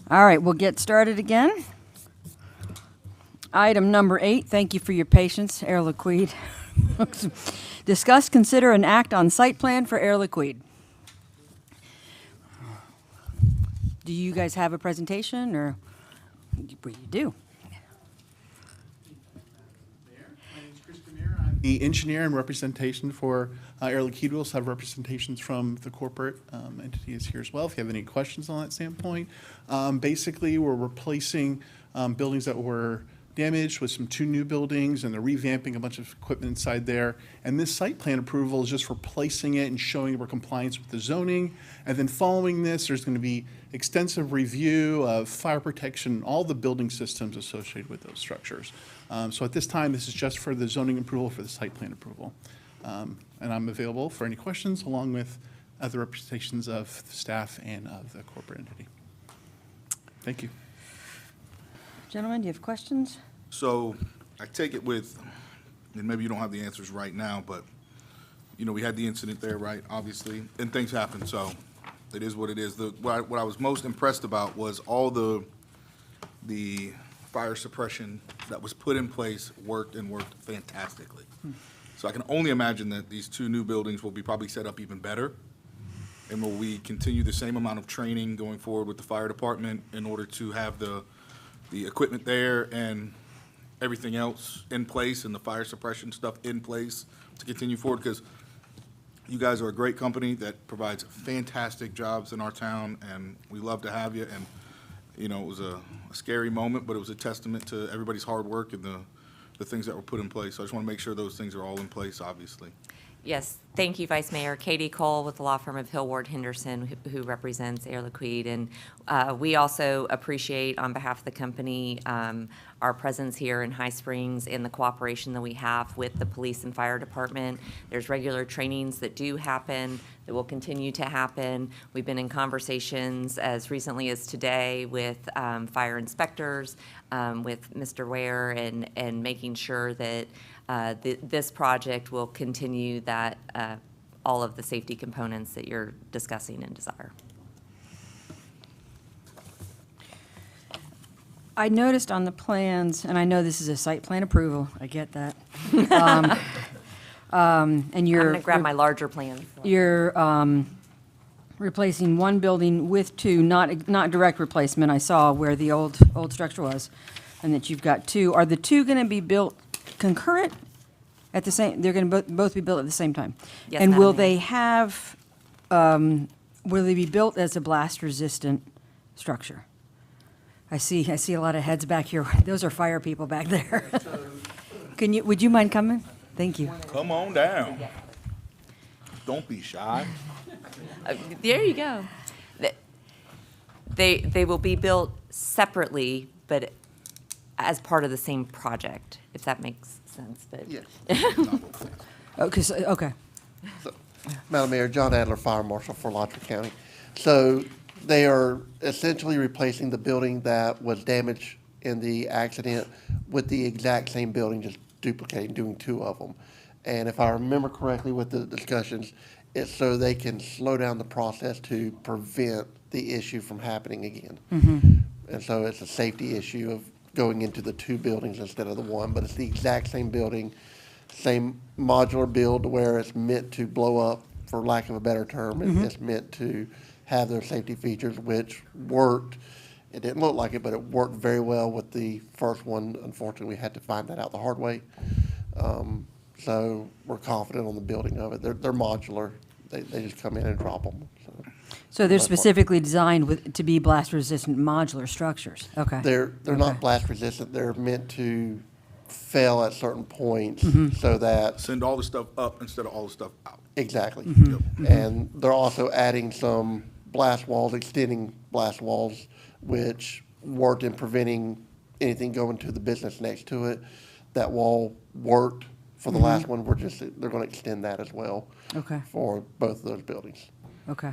All right, we'll get started again. Item number 8, thank you for your patience, Air Liquide. Discuss, consider, and act on site plan for Air Liquide. Do you guys have a presentation, or you do? The engineer and representation for Air Liquide. We also have representations from the corporate entities here as well, if you have any questions on that standpoint. Basically, we're replacing buildings that were damaged with two new buildings, and they're revamping a bunch of equipment inside there. And this site plan approval is just replacing it and showing we're compliance with the zoning. And then following this, there's going to be extensive review of fire protection, all the building systems associated with those structures. So at this time, this is just for the zoning approval for the site plan approval. And I'm available for any questions, along with other representations of the staff and of the corporate entity. Thank you. Gentlemen, do you have questions? So I take it with, and maybe you don't have the answers right now, but, we had the incident there, right, obviously, and things happen, so it is what it is. What I was most impressed about was all the fire suppression that was put in place worked fantastically. So I can only imagine that these 2 new buildings will be probably set up even better. And will we continue the same amount of training going forward with the fire department in order to have the equipment there and everything else in place and the fire suppression stuff in place to continue forward? Because you guys are a great company that provides fantastic jobs in our town, and we love to have you. And, it was a scary moment, but it was a testament to everybody's hard work and the things that were put in place. So I just want to make sure those things are all in place, obviously. Yes, thank you, Vice Mayor. Katie Cole with the law firm of Hill Ward Henderson, who represents Air Liquide. And we also appreciate, on behalf of the company, our presence here in High Springs and the cooperation that we have with the police and fire department. There's regular trainings that do happen, that will continue to happen. We've been in conversations as recently as today with fire inspectors, with Mr. Ware, and making sure that this project will continue that all of the safety components that you're discussing and desire. I noticed on the plans, and I know this is a site plan approval, I get that. And you're. I'm gonna grab my larger plans. You're replacing 1 building with 2, not direct replacement, I saw where the old structure was, and that you've got 2. Are the 2 gonna be built concurrent at the same, they're gonna both be built at the same time? Yes, And Madam will Mayor. they have, will they be built as a blast-resistant structure? I see a lot of heads back here. Those are fire people back there. Would you mind coming? Thank you. Come on down. Don't be shy. There you go. They will be built separately, but as part of the same project, if that makes sense. But Yes. Okay. So, Madam Mayor, John Adler, Fire Marshal for Lottery County. So they are essentially replacing the building that was damaged in the accident with the exact same building, just duplicating, doing 2 of them. And if I remember correctly with the discussions, it's so they can slow down the process to prevent the issue from happening again. And so it's a safety issue of going into the 2 buildings instead of the 1, but it's the exact same building, same modular build where it's meant to blow up, for lack of a better term. It's meant to have those safety features, which worked. It didn't look like it, but it worked very well with the first one. Unfortunately, we had to find that out the hard way. So we're confident on the building of it. They're modular. They just come in and drop them. So they're specifically designed to be blast-resistant modular structures? Okay. They're not blast resistant. They're meant to fail at certain points so that. Send all the stuff up instead of all the stuff out. Exactly. And they're also adding some blast walls, extending blast walls, which worked in preventing anything going to the business next to it. That wall worked for the last one. They're going to extend that as well. Okay. For both of those buildings. Okay.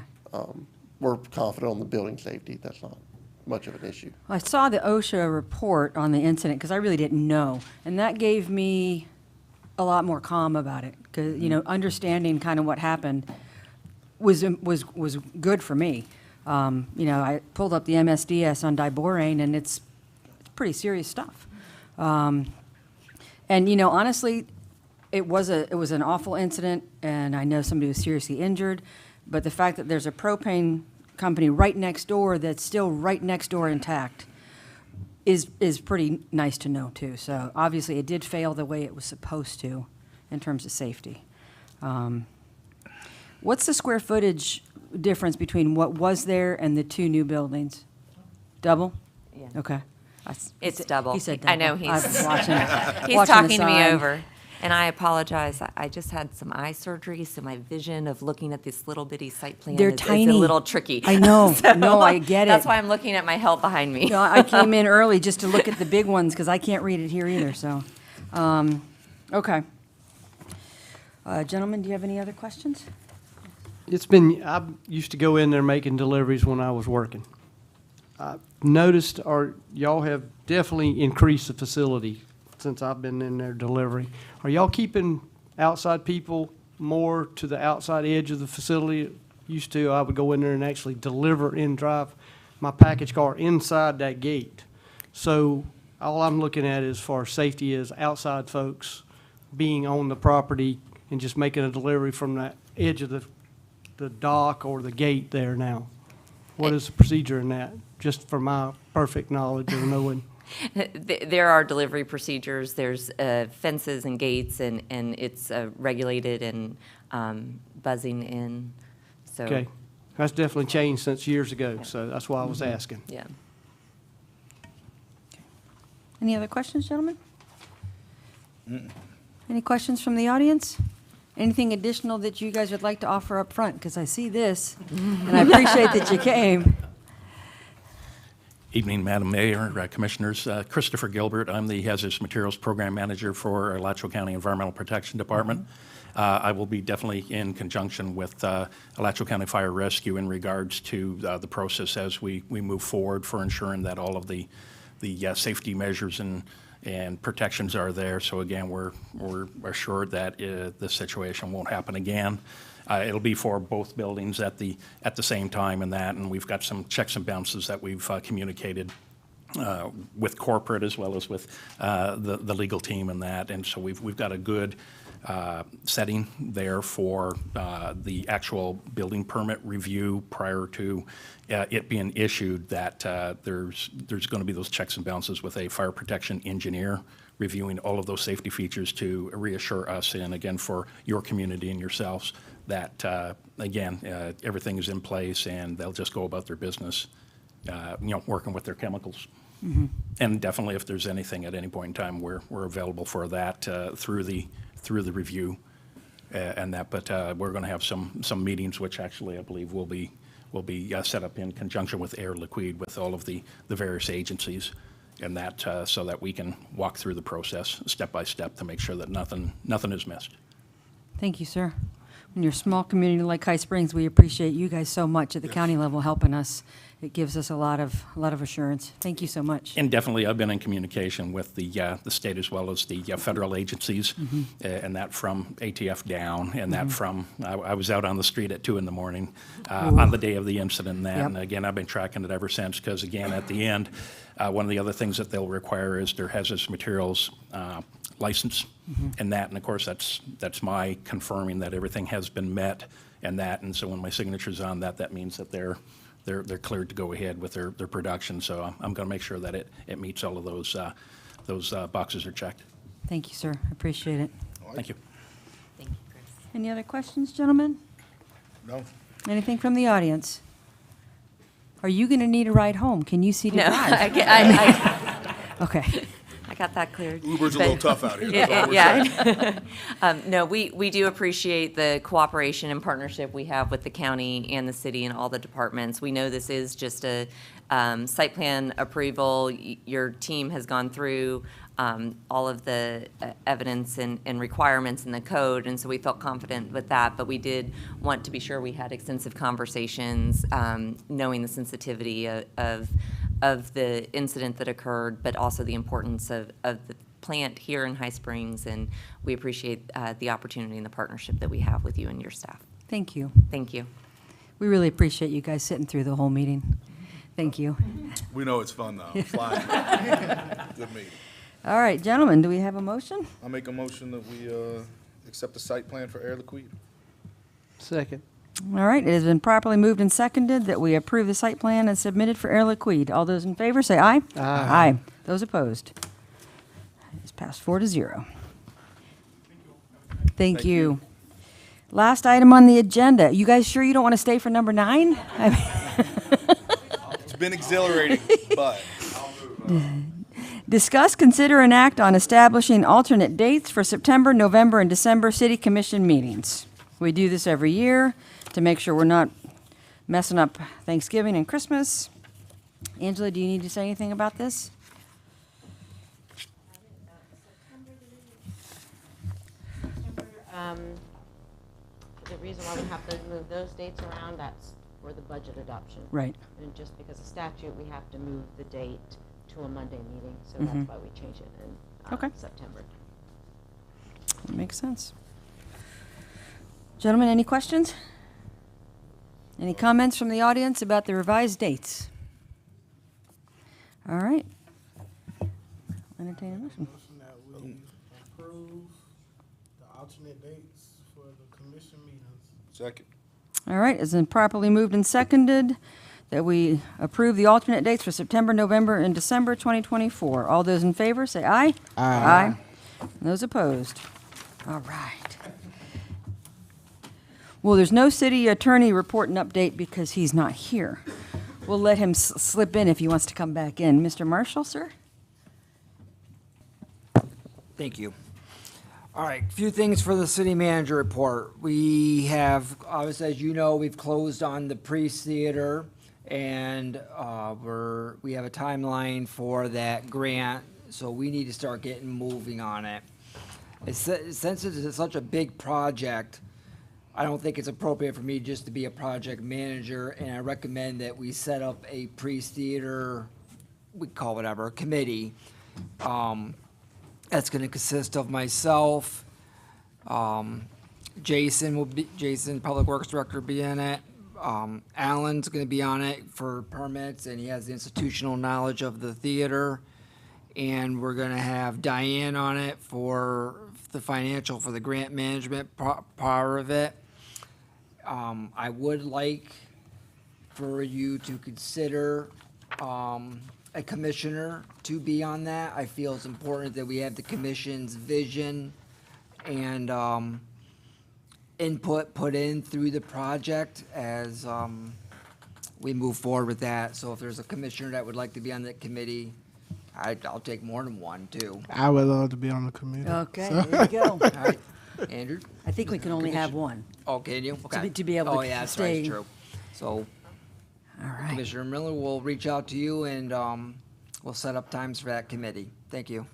We're confident on the building safety. That's not much of an issue. I saw the OSHA report on the incident because I really didn't know, and that gave me a lot more calm about it. Because understanding kind of what happened was good for me. You know, I pulled up the MSDS on diborane, and it's pretty serious stuff. And, you know, honestly, it was an awful incident, and I know somebody was seriously injured, but the fact that there's a propane company right next door that's still right next door intact is pretty nice to know, too. So obviously, it did fail the way it was supposed to in terms of safety. What's the square footage difference between what was there and the two new buildings? Double? Yeah. Okay. It's double. He said I know double. I was he's watching- he's watching the talking to me sign. over, and I apologize. I just had some eye surgery, so my vision of looking at this little bitty site plan They're is tiny. a little tricky. I know. So No, I get it. That's why I'm looking at my help behind me. No, I came in early just to look at the big ones because I can't read it here either, so. Okay. Gentlemen, do you have any other questions? I used to go in there making deliveries when I was working. I noticed, y'all have definitely increased the facility since I've been in there delivery. Are y'all keeping outside people more to the outside edge of the facility? Used to, I would go in there and actually deliver and drive my package car inside that gate. So all I'm looking at as far as safety is outside folks being on the property and just making a delivery from that edge of the dock or the gate there now. What is the procedure in that? Just for my perfect knowledge of knowing. There are delivery procedures. There's fences and gates, and it's regulated and buzzing in. So Okay. That's definitely changed since years ago, so that's why I was asking. yeah. Any other questions, gentlemen? Any questions from the audience? Anything additional that you guys would like to offer up front? Because I see this, and I appreciate that you came. Evening, Madam Mayor, Commissioners. Christopher Gilbert. I'm the Hazardous Materials Program Manager for Alachua County Environmental Protection Department. I will be definitely in conjunction with Alachua County Fire Rescue in regards to the process as we move forward for ensuring that all of the safety measures and protections are there. So again, we're assured that this situation won't happen again. It'll be for both buildings at the same time and we've got some checks and balances that we've communicated with corporate as well as with the legal team and so we've got a good setting there for the actual building permit review prior to it being issued, that there's going to be those checks and balances with a fire protection engineer reviewing all of those safety features to reassure us and again for your community and yourselves that again everything is in place and they'll just go about their business working with their chemicals. Mm-hmm. And definitely if there's anything at any point in time we're available for that through the review and that, but we're going to have some meetings, which actually I believe will be set up in conjunction with Air Liquide with all of the various agencies, and that so that we can walk through the process step by step to make sure that nothing is missed. Thank you, sir. In your small community like High Springs, we appreciate you guys so much at the county level helping us. It gives us a lot of assurance. Thank you so much. And definitely, I've been in communication with the state as well as the federal agencies, and that from ATF down, and that from, I was out on the street at 2 in the morning on the day of the incident and that, Yep. and again, I've been tracking it ever since, because again, at the end, one of the other things that they'll require is their hazardous materials license, and that, and of course, that's my confirming that everything has been met, and that, and so when my signature's on that, that means that they're cleared to go ahead with their production. So I'm going to make sure that it meets all of those boxes are checked. Thank you, sir. I appreciate it. Thank you. Thank you, Chris. Any other questions, gentlemen? No. Anything from the audience? Are you going to need a ride home? Can you see to No, drive? Okay. I got that cleared. Uber's a little tough out here. Yeah, That's all we're yeah. No, we do appreciate the cooperation and partnership we have with the county and the city and all the departments. We know this is just a site plan approval. Your team has gone through all of the evidence and requirements in the code, and so we felt confident with that, but we did want to be sure we had extensive conversations, knowing the sensitivity of the incident that occurred, but also the importance of the plant here in High Springs, and we appreciate the opportunity and the partnership that we have with you and your staff. Thank you. Thank you. We really appreciate you guys sitting through the whole meeting. Thank you. We know it's fun though. Flying. Good meeting. All right, gentlemen, do we have a motion? I make a motion that we accept the site plan for Air Liquide. Second. All right, it has been properly moved and seconded that we approve the site plan as submitted for Air Liquide. All those in favor, say aye. Aye. Aye. Those opposed? It's passed 4-0. Thank you. Last item on the agenda. You guys sure you don't want to stay for number 9? It's been exhilarating, but Discuss, consider, and act on establishing alternate dates for September, November, and December city commission meetings. We do this every year to make sure we're not messing up Thanksgiving and Christmas. Angela, do you need to say anything about this? The reason why we have to move those dates around, that's for the budget adoption. Right. And just because of statute, we have to move the date to a Monday meeting, so Mhm. that's why we change it in Okay. September. That makes sense. Gentlemen, any questions? Any comments from the audience about the revised dates? All right. Entertain a motion. Motion that we approve the alternate dates for the commission meetings. second. All right, it's been properly moved and seconded that we approve the alternate dates for September, November, and December 2024. All those in favor, say aye. Aye. And those opposed? All right. Well, there's no city attorney report and update because he's not here. We'll let him slip in if he wants to come back in. Mr. Marshall, sir? Thank you. All right, a few things for the city manager report. We have, obviously, as you know, we've closed on the Priest Theater, and we have a timeline for that grant, so we need to start getting moving on it. Since it's such a big project, I don't think it's appropriate for me just to be a project manager, and I recommend that we set up a Priest Theater, we call whatever, committee. That's gonna consist of myself, Jason, Public Works Director, will be in it. Alan's gonna be on it for permits, and he has the institutional knowledge of the theater. And we're gonna have Diane on it for the financial, for the grant management part of it. I would like for you to consider, a commissioner to be on that. I feel it's important that we have the commission's vision and input put in through the project as we move forward with that. So if there's a commissioner that would like to be on that committee, I'll take more than one, too. I would love to be on the committee. Okay, so. there you go. All right, Andrew? I think we can only have one. Oh, can you? Okay. to be able Oh, to yeah, that's right, stay- true. So All right. Commissioner Miller will reach out to you and we'll set up times for that committee. Thank you.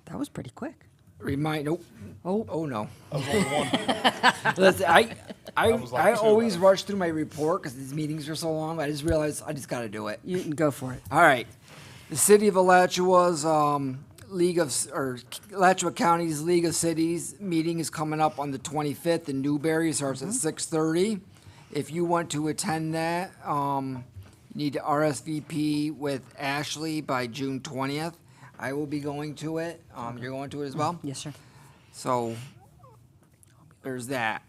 That was pretty quick. Nope. Oh, no. That was only one. Listen, was like I two. always rush through my report because these meetings are so long. I just realized I just got to do it. You can go for it. All right. The City of Alachua's Alachua County's League of Cities meeting is coming up on the 25th in Newberry. It starts at 6:30. If you want to attend that, you need to RSVP with Ashley by June 20th. I will be going to it. You're going to it as well? Yes, sir. So there's that.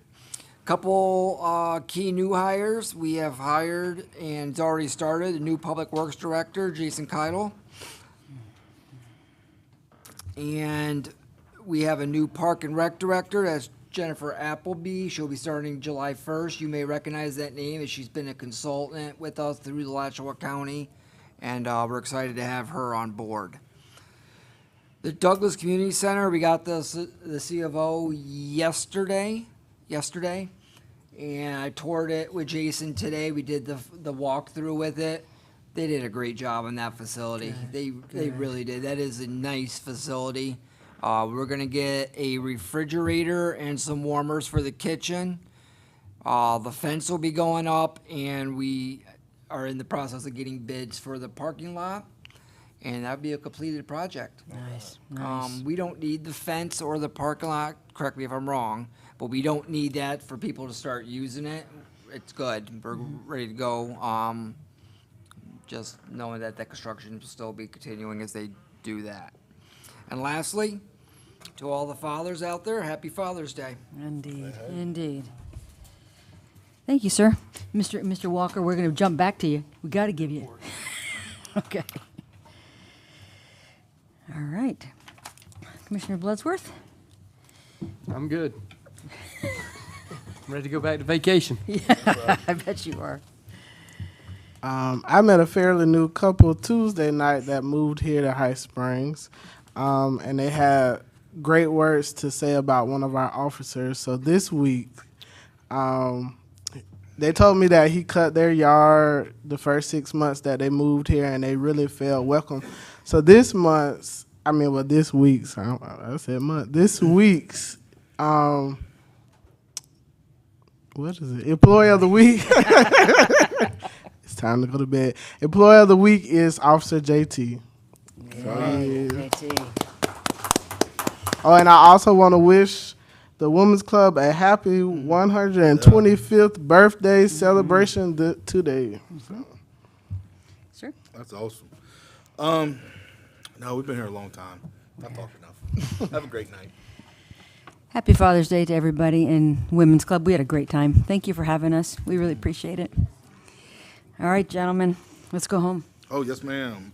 Couple key new hires. We have hired, and it's already started, a new Public Works Director, Jason Keidel. And we have a new Park and Rec Director, that's Jennifer Appleby. She'll be starting July 1st. You may recognize that name as she's been a consultant with us through the Alachua County, and we're excited to have her on board. The Douglas Community Center, we got the C of O yesterday, and I toured it with Jason today. We did the walkthrough with it. They did a great job in that facility. They really did. That is a nice facility. We're gonna get a refrigerator and some warmers for the kitchen. The fence will be going up, and we are in the process of getting bids for the parking lot. And that'd be a completed project. Nice. We don't need the fence or the parking lot, correct me if I'm wrong, but we don't need that for people to start using it. it's good. We're ready to go. Just knowing that construction will still be continuing as they do that. And lastly, to all the fathers out there, happy Father's Day. Indeed, indeed. Thank you, sir. Mr. Walker, we're going to jump back to you. We got to give you. Okay. All right. Commissioner Bloodsworth? I'm good. I'm ready to go back to vacation. Yeah, I bet you are. I met a fairly new couple Tuesday night that moved here to High Springs, and they had great words to say about one of our officers. So this week, they told me that he cut their yard the first 6 months that they moved here, and they really felt welcome. So this week's, what is it? Employee of the Week. It's time to go to bed. Employee of the Week is Officer JT. JT. Oh, and I also want to wish the Women's Club a happy 125th birthday celebration today. So. Sure. That's awesome. No, we've been here a long time. Not talking enough. Have a great night. Happy Father's Day to everybody in Women's Club. We had a great time. Thank you for having us. We really appreciate it. All right, gentlemen, let's go home. Oh, yes, ma'am.